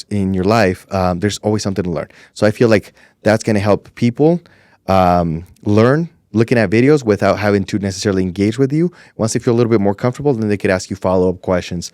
life, there's always something to learn. So I feel like that's going to help people learn looking at videos without having to necessarily engage with you. Once they feel a little bit more comfortable, then they could ask you follow-up questions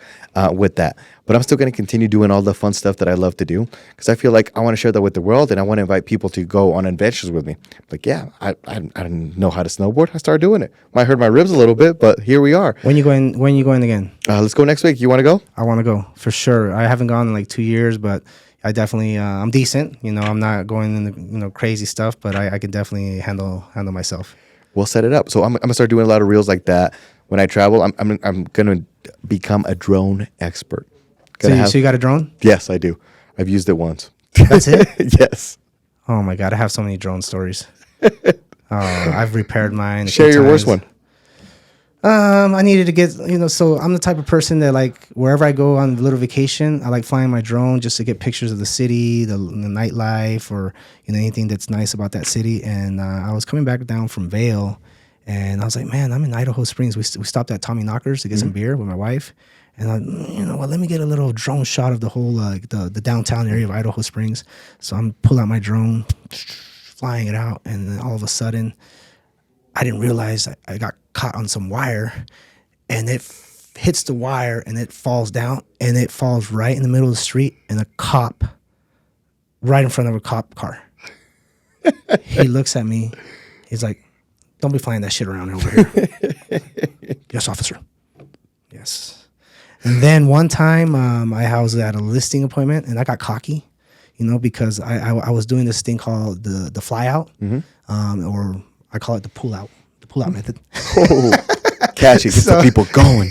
with that. But I'm still going to continue doing all the fun stuff that I love to do because I feel like I want to share that with the world and I want to invite people to go on adventures with me. Like, yeah, I didn't know how to snowboard. I started doing it. Might hurt my ribs a little bit, but here we are.
When you going again?
Let's go next week. You want to go?
I want to go for sure. I haven't gone in like 2 years, but I definitely I'm decent. I'm not going into crazy stuff, but I can definitely handle myself.
We'll set it up. So I'm gonna start doing a lot of reels like that when I travel. I'm gonna become a drone expert.
So you got a drone?
Yes, I do. I've used it once.
That's it?
Yes.
Oh my god, I have so many drone stories. I've repaired mine.
Share your worst one.
I needed to get, so I'm the type of person that, like, wherever I go on a little vacation, I like flying my drone just to get pictures of the city, the nightlife, or, anything that's nice about that city. And I was coming back down from Vail, and I was like, man, I'm in Idaho Springs. We stopped at Tommy Knockers to get some beer with my wife. And let me get a little drone shot of the whole, the downtown area of Idaho Springs. So I'm pulling out my drone, flying it out, and then all of a sudden, I didn't realize I got caught on some wire, and it hits the wire, and it falls down, and it falls right in the middle of the street, and a cop, right in front of a cop car. He looks at me. He's like, don't be flying that shit around over here. Yes, officer. Yes. And then one time I was at a listing appointment, and I got cocky, because I was doing this thing called the fly out, or I call it the pull out method.
Oh, catchy. Gets the people going.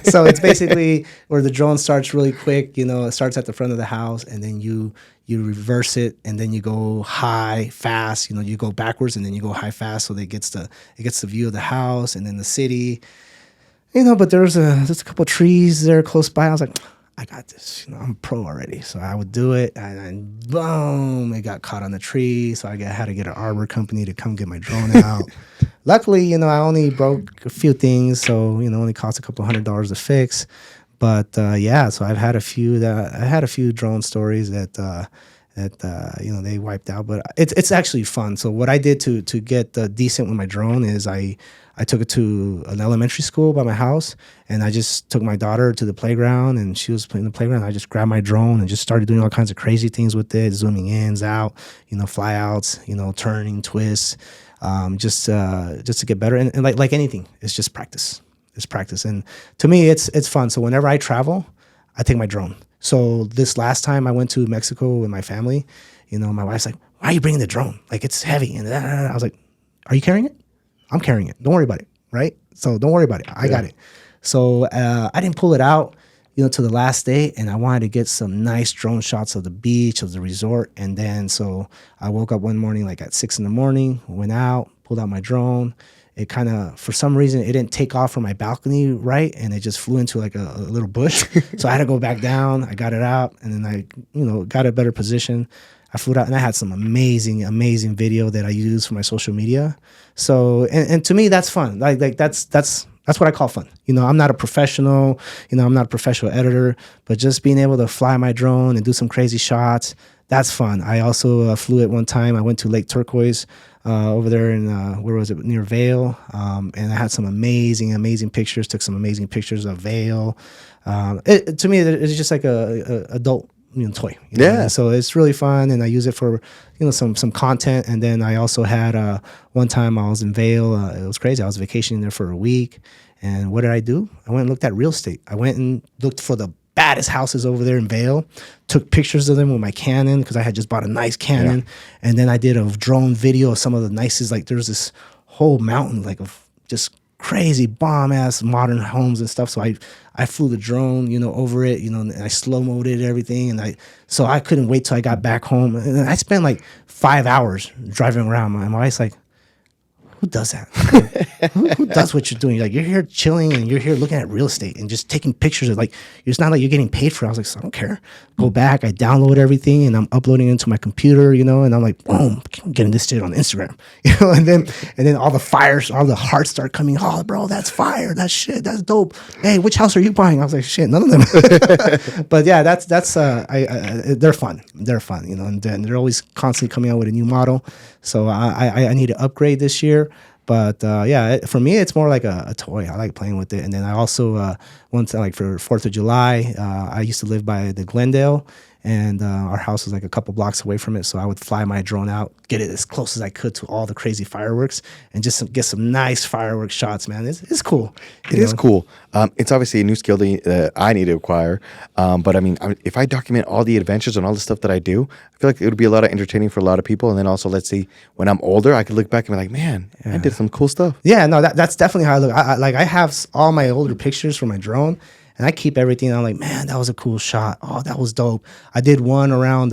So it's basically where the drone starts really quick. It starts at the front of the house, and then you reverse it, and then you go high, fast. You go backwards, and then you go high, fast. So it gets the view of the house and then the city. But there's a couple trees there close by. I was like, I got this. I'm a pro already. So I would do it, and then boom, it got caught on the tree. So I had to get an arbor company to come get my drone out. Luckily, I only broke a few things, so only cost a couple $100 to fix. But so I had a few drone stories that they wiped out. But it's actually fun. So what I did to get decent with my drone is I took it to an elementary school by my house, and I just took my daughter to the playground, and she was playing the playground. I just grabbed my drone and just started doing all kinds of crazy things with it, zooming in, out, fly outs, turning, twists, just to get better. And like anything, it's just practice. It's practice. And to me, it's fun. So whenever I travel, I take my drone. So this last time I went to Mexico with my family, my wife's like, why are you bringing the drone? Like, it's heavy. And I was like, are you carrying it? I'm carrying it. Don't worry about it, right? So don't worry about it. I got it. So I didn't pull it out, to the last day, and I wanted to get some nice drone shots of the beach, of the resort. And then so I woke up one morning, like at 6 a.m, went out, pulled out my drone. It kind of, for some reason, it didn't take off from my balcony right, and it just flew into like a little bush. So I had to go back down. I got it out, and then I, got a better position. I flew it out, and I had some amazing video that I use for my social media. So, and to me, that's fun. Like that's what I call fun. I'm not a professional. I'm not a professional editor, but just being able to fly my drone and do some crazy shots, that's fun. I also flew it one time. I went to Lake Turquoise over there in where was it, near Vail, and I had some amazing pictures. Took some amazing pictures of Vail. To me, it's just like a adult toy.
Yeah.
So it's really fun, and I use it for some content. And then I also had one time I was in Vail. It was crazy. I was vacationing there for a week, and what did I do? I went and looked at real estate. I went and looked for the baddest houses over there in Vail. Took pictures of them with my Canon because I had just bought a nice Canon, and then I did a drone video of some of the nicest. Like there's this whole mountain like of just crazy bomb ass modern homes and stuff. So I flew the drone, over it, and I slow-moed it and everything. And so I couldn't wait till I got back home. And I spent like 5 hours driving around. My wife's like, who does that? who does what you're doing? Like, you're here chilling, and you're here looking at real estate and just taking pictures of, like, it's not like you're getting paid for it. I was like, so I don't care. Go back, I download everything, and I'm uploading it into my computer, and I'm like, boom, I'm getting this shit on Instagram, and then all the fires, all the hearts start coming. Oh, bro, that's fire. That's shit. That's dope. Hey, which house are you buying? I was like, shit, none of them. But yeah, that's they're fun. They're fun, and then they're always constantly coming out with a new model. So I need to upgrade this year. But for me, it's more like a toy. I like playing with it. And then I also, once like for 4th of July, I used to live by the Glendale. and our house was like a couple blocks away from it. So I would fly my drone out, get it as close as I could to all the crazy fireworks, and just get some nice fireworks shots, man. It's cool.
It is cool. It's obviously a new skill that I need to acquire. But I mean, if I document all the adventures and all the stuff that I do, I feel like it would be a lot of entertaining for a lot of people. And then also, let's see, when I'm older, I could look back and be like, man, I did some cool stuff.
Yeah, no, that's definitely how I look. I have all my older pictures from my drone, and I keep everything. I'm like, man, that was a cool shot. Oh, that was dope. I did one around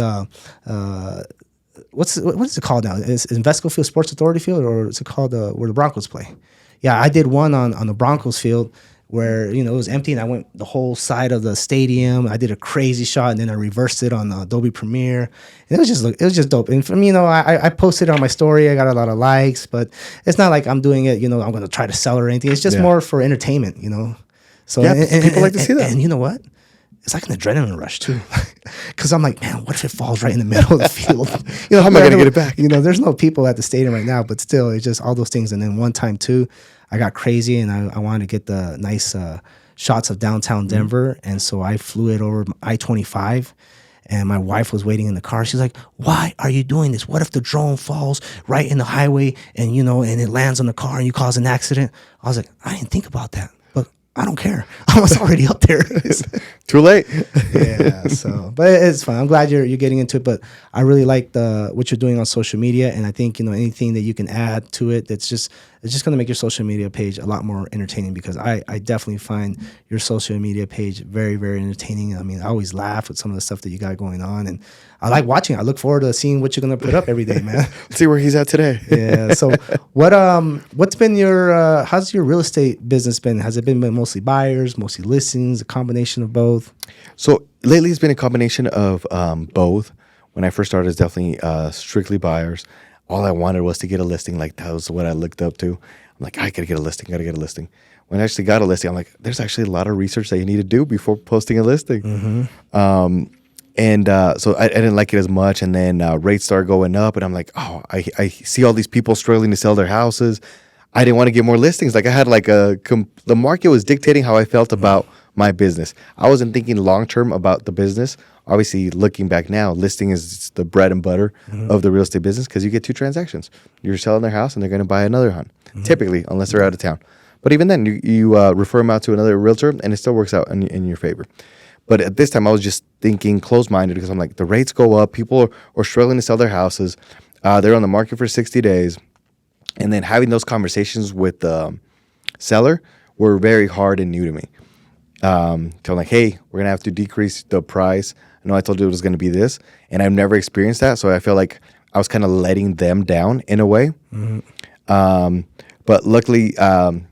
what is it called now? Is Invesco Field Sports Authority Field, or is it called where the Broncos play? Yeah, I did one on the Broncos field where it was empty, and I went the whole side of the stadium. I did a crazy shot, and then I reversed it on Adobe Premiere. And it was just dope. And for me, I posted it on my story. I got a lot of likes, but it's not like I'm doing it. I'm going to try to sell or anything. It's just more for entertainment. So
yeah, people like to see that.
And you know what? It's like an adrenaline rush too, because I'm like, man, what if it falls right in the middle of the field?
How am I going to get it back?
There's no people at the stadium right now, but still, it's just all those things. And then one time too, I got crazy and I wanted to get the nice shots of downtown Denver, and so I flew it over I-25. And my wife was waiting in the car. She's like, "Why are you doing this? What if the drone falls right in the highway and and it lands on the car and you cause an accident?" I was like, "I didn't think about that, but I don't care. I was already up there."
Too late.
Yeah. So, but it's fun. I'm glad you're getting into it. But I really like what you're doing on social media, and I think anything that you can add to it it's just going to make your social media page a lot more entertaining, because I definitely find your social media page very, very entertaining. I mean, I always laugh with some of the stuff that you got going on, and I like watching. I look forward to seeing what you're going to put up every day, man.
See where he's at today.
Yeah. So what's been your how's your real estate business been? Has it been mostly buyers, mostly listings, a combination of both?
So lately it's been a combination of both. When I first started, it's definitely strictly buyers. All I wanted was to get a listing. Like, that was what I looked up to. I'm like, I gotta get a listing. When I actually got a listing, I'm like, there's actually a lot of research that you need to do before posting a listing. Mm-hmm. So I didn't like it as much. And then rates started going up, and I'm like, oh, I see all these people struggling to sell their houses. I didn't want to get more listings. Like, I had the market was dictating how I felt about my business. I wasn't thinking long term about the business. Obviously, looking back now, listing is the bread and butter of the real estate business, because you get two transactions. You're selling their house and they're going to buy another one, typically, unless they're out of town. But even then, you refer them out to another realtor, and it still works out in your favor. But at this time, I was just thinking closed-minded, because I'm like, the rates go up. People are struggling to sell their houses. They're on the market for 60 days. And then having those conversations with the seller were very hard and new to me. Telling like, hey, we're going to have to decrease the price. I know I told you it was going to be this, and I've never experienced that. So I feel like I was kind of letting them down in a way. Mm-hmm. But luckily, I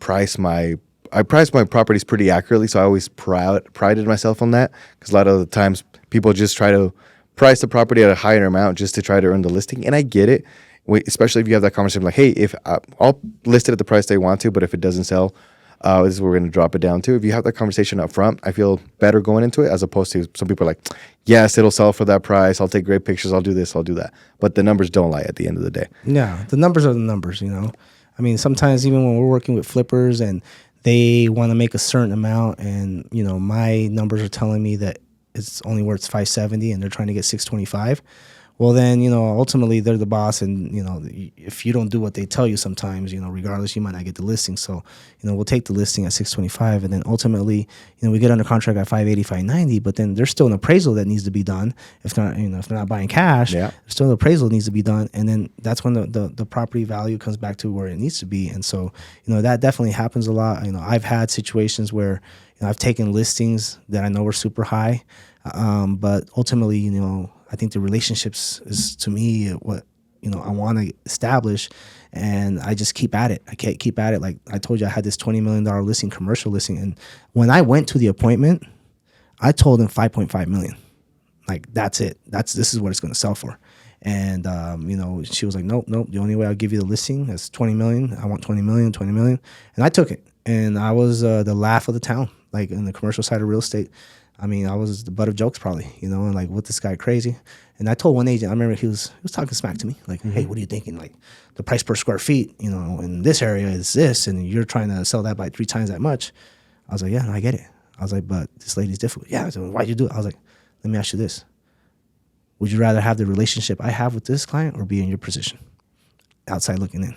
priced my properties pretty accurately. So I always prided myself on that, because a lot of the times people just try to price the property at a higher amount just to try to earn the listing. And I get it, especially if you have that conversation like, hey, if I'll list it at the price they want to, but if it doesn't sell, this is where we're going to drop it down to. If you have that conversation up front, I feel better going into it, as opposed to some people are like, yes, it'll sell for that price. I'll take great pictures. I'll do this. I'll do that. But the numbers don't lie at the end of the day.
Yeah, the numbers are the numbers, I mean, sometimes even when we're working with flippers and they want to make a certain amount, and, my numbers are telling me that it's only worth 570 and they're trying to get 625. Well, then, ultimately they're the boss, and, if you don't do what they tell you sometimes, regardless, you might not get the listing. So, we'll take the listing at 625, and then ultimately, we get under contract at 580, 590, but then there's still an appraisal that needs to be done. If not, if they're not buying cash, there's still an appraisal that needs to be done. And then that's when the property value comes back to where it needs to be. And so, that definitely happens a lot. I've had situations where, I've taken listings that I know were super high, but ultimately, I think the relationships is, to me, what I want to establish, and I just keep at it. I can't keep at it. Like I told you, I had this $20 million listing, commercial listing, and when I went to the appointment, I told him 5.5 million. Like, that's it. This is what it's going to sell for. And she was like, nope. The only way I'll give you the listing is 20 million. I want 20 million. And I took it, and I was the laugh of the town, like in the commercial side of real estate. I mean, I was the butt of jokes probably, and like, what, this guy crazy? And I told one agent, I remember he was talking smack to me, like, hey, what are you thinking? Like, the price per square feet, in this area is this, and you're trying to sell that by 3 times that much. I was like, yeah, I get it. I was like, but this lady's difficult. Yeah. So why'd you do it? I was like, let me ask you this. Would you rather have the relationship I have with this client or be in your position, outside looking in?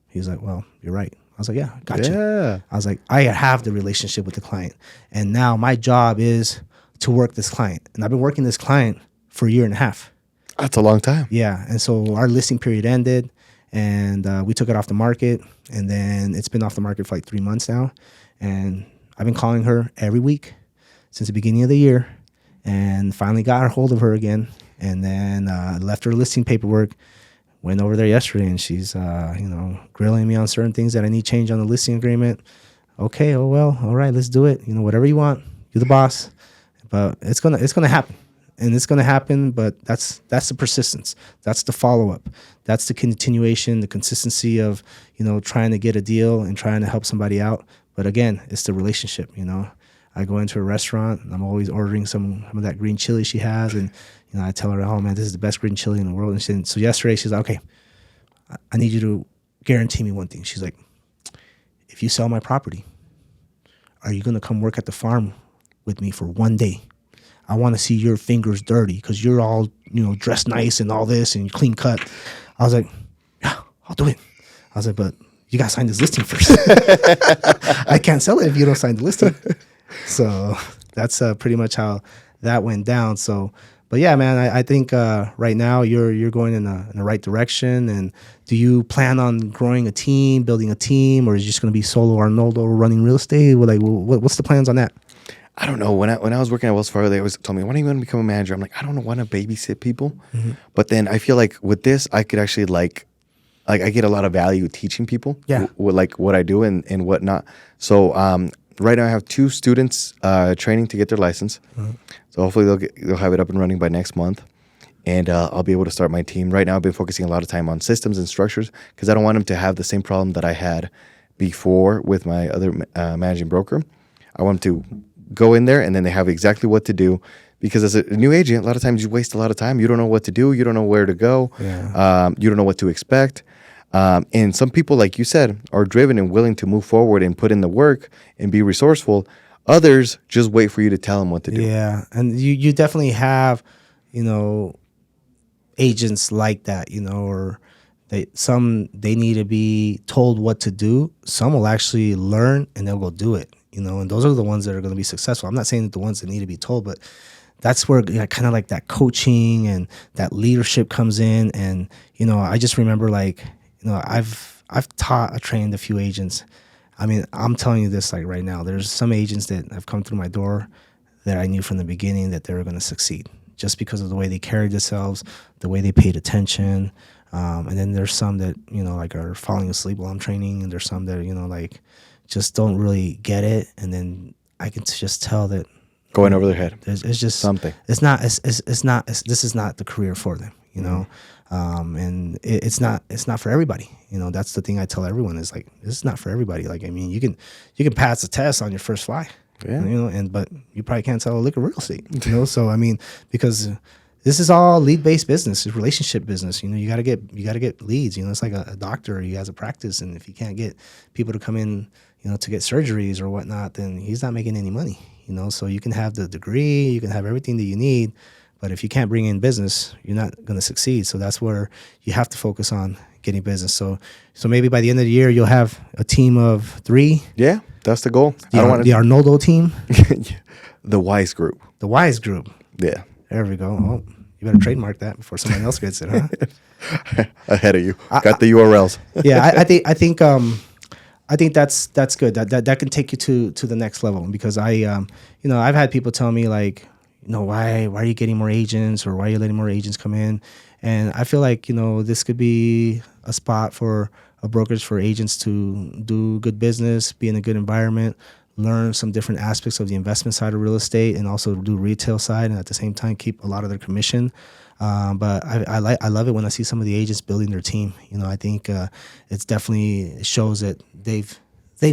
He's like, well, you're right. I was like, yeah, gotcha.
Yeah.
I was like, I have the relationship with the client. And now my job is to work this client. And I've been working this client for a year and a half.
That's a long time.
Yeah. And so our listing period ended and we took it off the market. And then it's been off the market for like 3 months now. And I've been calling her every week since the beginning of the year and finally got a hold of her again. And then left her listing paperwork. Went over there yesterday and she's, grilling me on certain things that I need change on the listing agreement. Okay, oh well, all right, let's do it. Whatever you want, you're the boss. But it's gonna happen, and it's gonna happen. But that's the persistence. That's the follow up. That's the continuation, the consistency of trying to get a deal and trying to help somebody out. But again, it's the relationship. I go into a restaurant and I'm always ordering some of that green chili she has, and I tell her, oh man, this is the best green chili in the world. And so yesterday she's like, okay, I need you to guarantee me one thing. She's like, if you sell my property, are you going to come work at the farm with me for 1 day? I want to see your fingers dirty because you're all, dressed nice and all this and clean cut. I was like, yeah, I'll do it. I was like, but you got to sign this listing first. I can't sell it if you don't sign the listing. So that's pretty much how that went down. So, but yeah, man, I think right now you're going in the right direction. And do you plan on growing a team, building a team, or is it just going to be solo Arnoldo running real estate? What's the plans on that?
I don't know. When I was working at Wells Fargo, they always told me, when are you going to become a manager? I'm like, I don't want to babysit people. Mm-hmm. But then I feel like with this, I could actually like I get a lot of value teaching people what I do and whatnot. So right now I have 2 students training to get their license. Mm-hmm. So hopefully they'll have it up and running by next month. And I'll be able to start my team. Right now I've been focusing a lot of time on systems and structures because I don't want them to have the same problem that I had before with my other managing broker. I want them to go in there and then they have exactly what to do. Because as a new agent, a lot of times you waste a lot of time. You don't know what to do. You don't know where to go. Yeah. You don't know what to expect. And some people, like you said, are driven and willing to move forward and put in the work and be resourceful. Others just wait for you to tell them what to do.
Yeah, and you definitely have, agents like that, or they need to be told what to do. Some will actually learn and they'll go do it, and those are the ones that are going to be successful. I'm not saying that the ones that need to be told, but that's where kind of like that coaching and that leadership comes in. And, I just remember I've trained a few agents. I mean, I'm telling you this right now, there's some agents that have come through my door that I knew from the beginning that they were going to succeed just because of the way they carried themselves, the way they paid attention. And then there's some that, are falling asleep while I'm training. And there's some that, just don't really get it. And then I can just tell that
going over their head.
It's just
something.
This is not the career for them, and it's not for everybody. That's the thing I tell everyone is this is not for everybody. You can pass the test on your first fly, but you probably can't sell a lick of real estate, So because this is all lead-based business, it's relationship business. You gotta get leads. It's like a doctor. He has a practice, and if he can't get people to come in, to get surgeries or whatnot, then he's not making any money. So you can have the degree, you can have everything that you need, but if you can't bring in business, you're not going to succeed. So that's where you have to focus on getting business. So maybe by the end of the year, you'll have a team of 3.
Yeah, that's the goal.
The Arnoldo team.
The Wise Group.
The Wise Group.
Yeah.
There we go. Oh, you better trademark that before someone else gets it, huh?
Ahead of you. Got the URLs.
Yeah, I think that's good. That can take you to the next level because I've had people tell me why are you getting more agents or why are you letting more agents come in? And I feel like, this could be a spot for a brokerage for agents to do good business, be in a good environment, learn some different aspects of the investment side of real estate and also do retail side and at the same time keep a lot of their commission. But I love it when I see some of the agents building their team. I think it's definitely shows that they've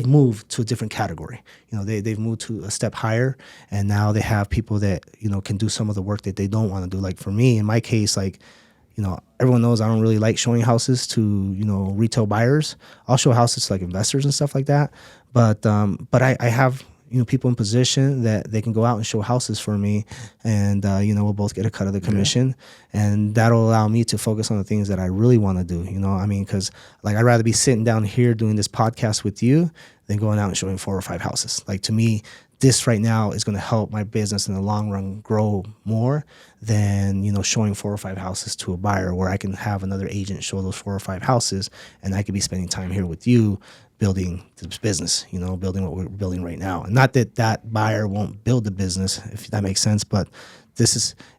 moved to a different category. They've moved to a step higher, and now they have people that can do some of the work that they don't want to do. Like for me, in my case, everyone knows I don't really like showing houses to retail buyers. I'll show houses to investors and stuff like that. But I have people in position that they can go out and show houses for me, and we'll both get a cut of the commission, and that'll allow me to focus on the things that I really want to do. I mean, because like I'd rather be sitting down here doing this podcast with you than going out and showing 4 or 5 houses. Like, to me, this right now is going to help my business in the long run grow more than showing 4 or 5 houses to a buyer, where I can have another agent show those 4 or 5 houses, and I could be spending time here with you building this business, building what we're building right now. And not that that buyer won't build the business, if that makes sense, but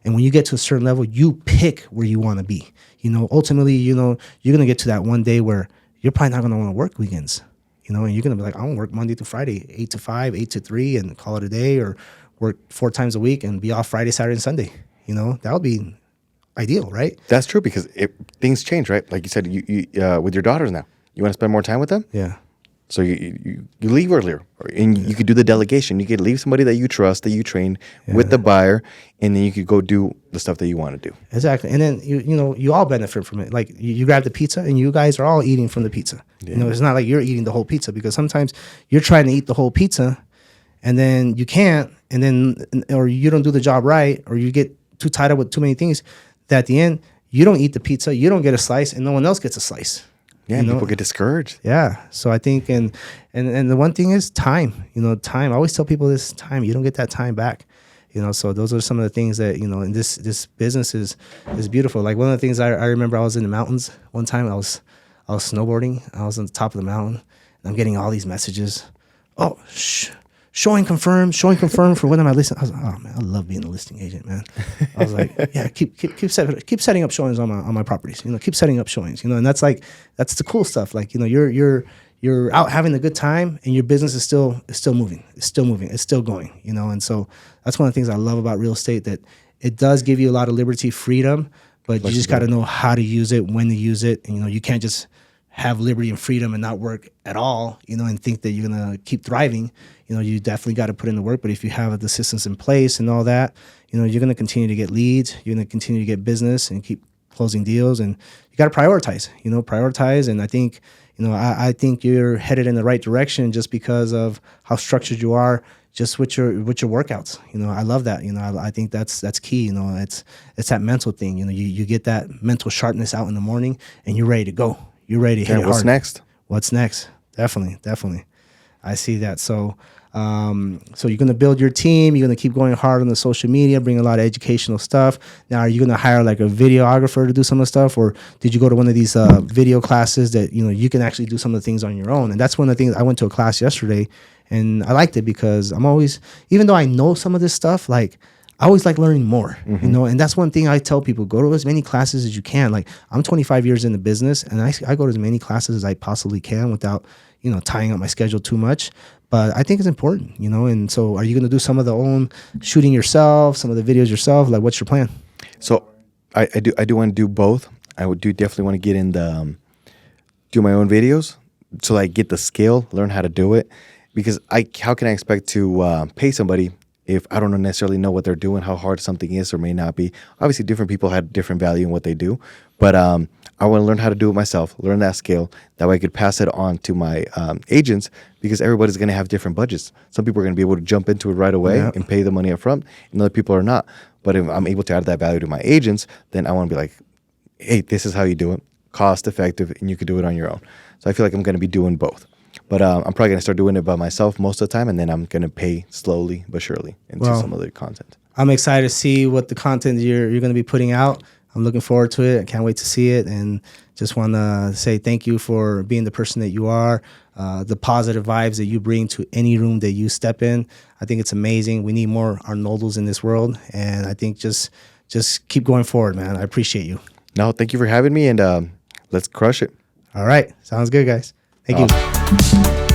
and when you get to a certain level, you pick where you want to be. Ultimately, you're going to get to that one day where you're probably not going to want to work weekends, and you're going to be like, I want to work Monday to Friday, 8 to 5, 8 to 3, and call it a day, or work 4 times a week and be off Friday, Saturday, and Sunday. That would be ideal, right?
That's true, because things change, right? Like you said, you with your daughters now, you want to spend more time with them?
Yeah.
So you leave earlier, and you could do the delegation. You could leave somebody that you trust, that you train with the buyer, and then you could go do the stuff that you want to do.
Exactly. And then you all benefit from it. Like, you grab the pizza, and you guys are all eating from the pizza.
Yeah.
It's not like you're eating the whole pizza, because sometimes you're trying to eat the whole pizza, and then you can't, and then or you don't do the job right, or you get too tied up with too many things, that at the end you don't eat the pizza, you don't get a slice, and no one else gets a slice.
Yeah, people get discouraged.
Yeah. So I think, and the one thing is time. Time. I always tell people this: time. You don't get that time back. So those are some of the things that in this business is beautiful. Like, one of the things I remember, I was in the mountains one time. I was snowboarding. I was on the top of the mountain, and I'm getting all these messages. Oh, showing confirmed for when am I listing? I was like, oh man, I love being a listing agent, man. I was like, yeah, keep setting up showings on my properties. Keep setting up showings. And that's the cool stuff. Like, you're out having a good time, and your business is still moving. It's still going. And so that's one of the things I love about real estate, that it does give you a lot of liberty, freedom, but you just got to know how to use it, when to use it. And, you can't just have liberty and freedom and not work at all, and think that you're going to keep thriving. You definitely got to put in the work, but if you have the systems in place and all that, you're going to continue to get leads, you're going to continue to get business and keep closing deals, and you got to prioritize. And I think, I think you're headed in the right direction, just because of how structured you are, just with your workouts. I love that. I think that's key. It's that mental thing. You get that mental sharpness out in the morning, and you're ready to go. You're ready to hit it hard. What's next? Definitely. I see that. So you're going to build your team. You're going to keep going hard on the social media, bring a lot of educational stuff. Now, are you going to hire like a videographer to do some of the stuff, or did you go to one of these video classes that you can actually do some of the things on your own? And that's one of the things. I went to a class yesterday, and I liked it, because I'm always, even though I know some of this stuff, like, I always like learning more, and that's one thing I tell people: go to as many classes as you can. Like, I'm 25 years in the business, and I go to as many classes as I possibly can without, tying up my schedule too much. But I think it's important, and so are you going to do some of the own shooting yourself, some of the videos yourself? Like, what's your plan?
So I do want to do both. I would definitely want to get in the, do my own videos, so I get the skill, learn how to do it, because how can I expect to pay somebody if I don't necessarily know what they're doing, how hard something is or may not be? Obviously, different people have different value in what they do, but I want to learn how to do it myself, learn that skill. That way I could pass it on to my agents, because everybody's going to have different budgets. Some people are going to be able to jump into it right away and pay the money up front, and other people are not. But if I'm able to add that value to my agents, then I want to be like, hey, this is how you do it, cost effective, and you can do it on your own. So I feel like I'm going to be doing both. But I'm probably going to start doing it by myself most of the time, and then I'm going to pay slowly but surely into some of the content.
I'm excited to see what the content you're going to be putting out. I'm looking forward to it. I can't wait to see it, and just want to say thank you for being the person that you are, the positive vibes that you bring to any room that you step in. I think it's amazing. We need more Arnoldos in this world, and I think just keep going forward, man. I appreciate you.
No, thank you for having me, and let's crush it.
All right. Sounds good, guys. Thank you.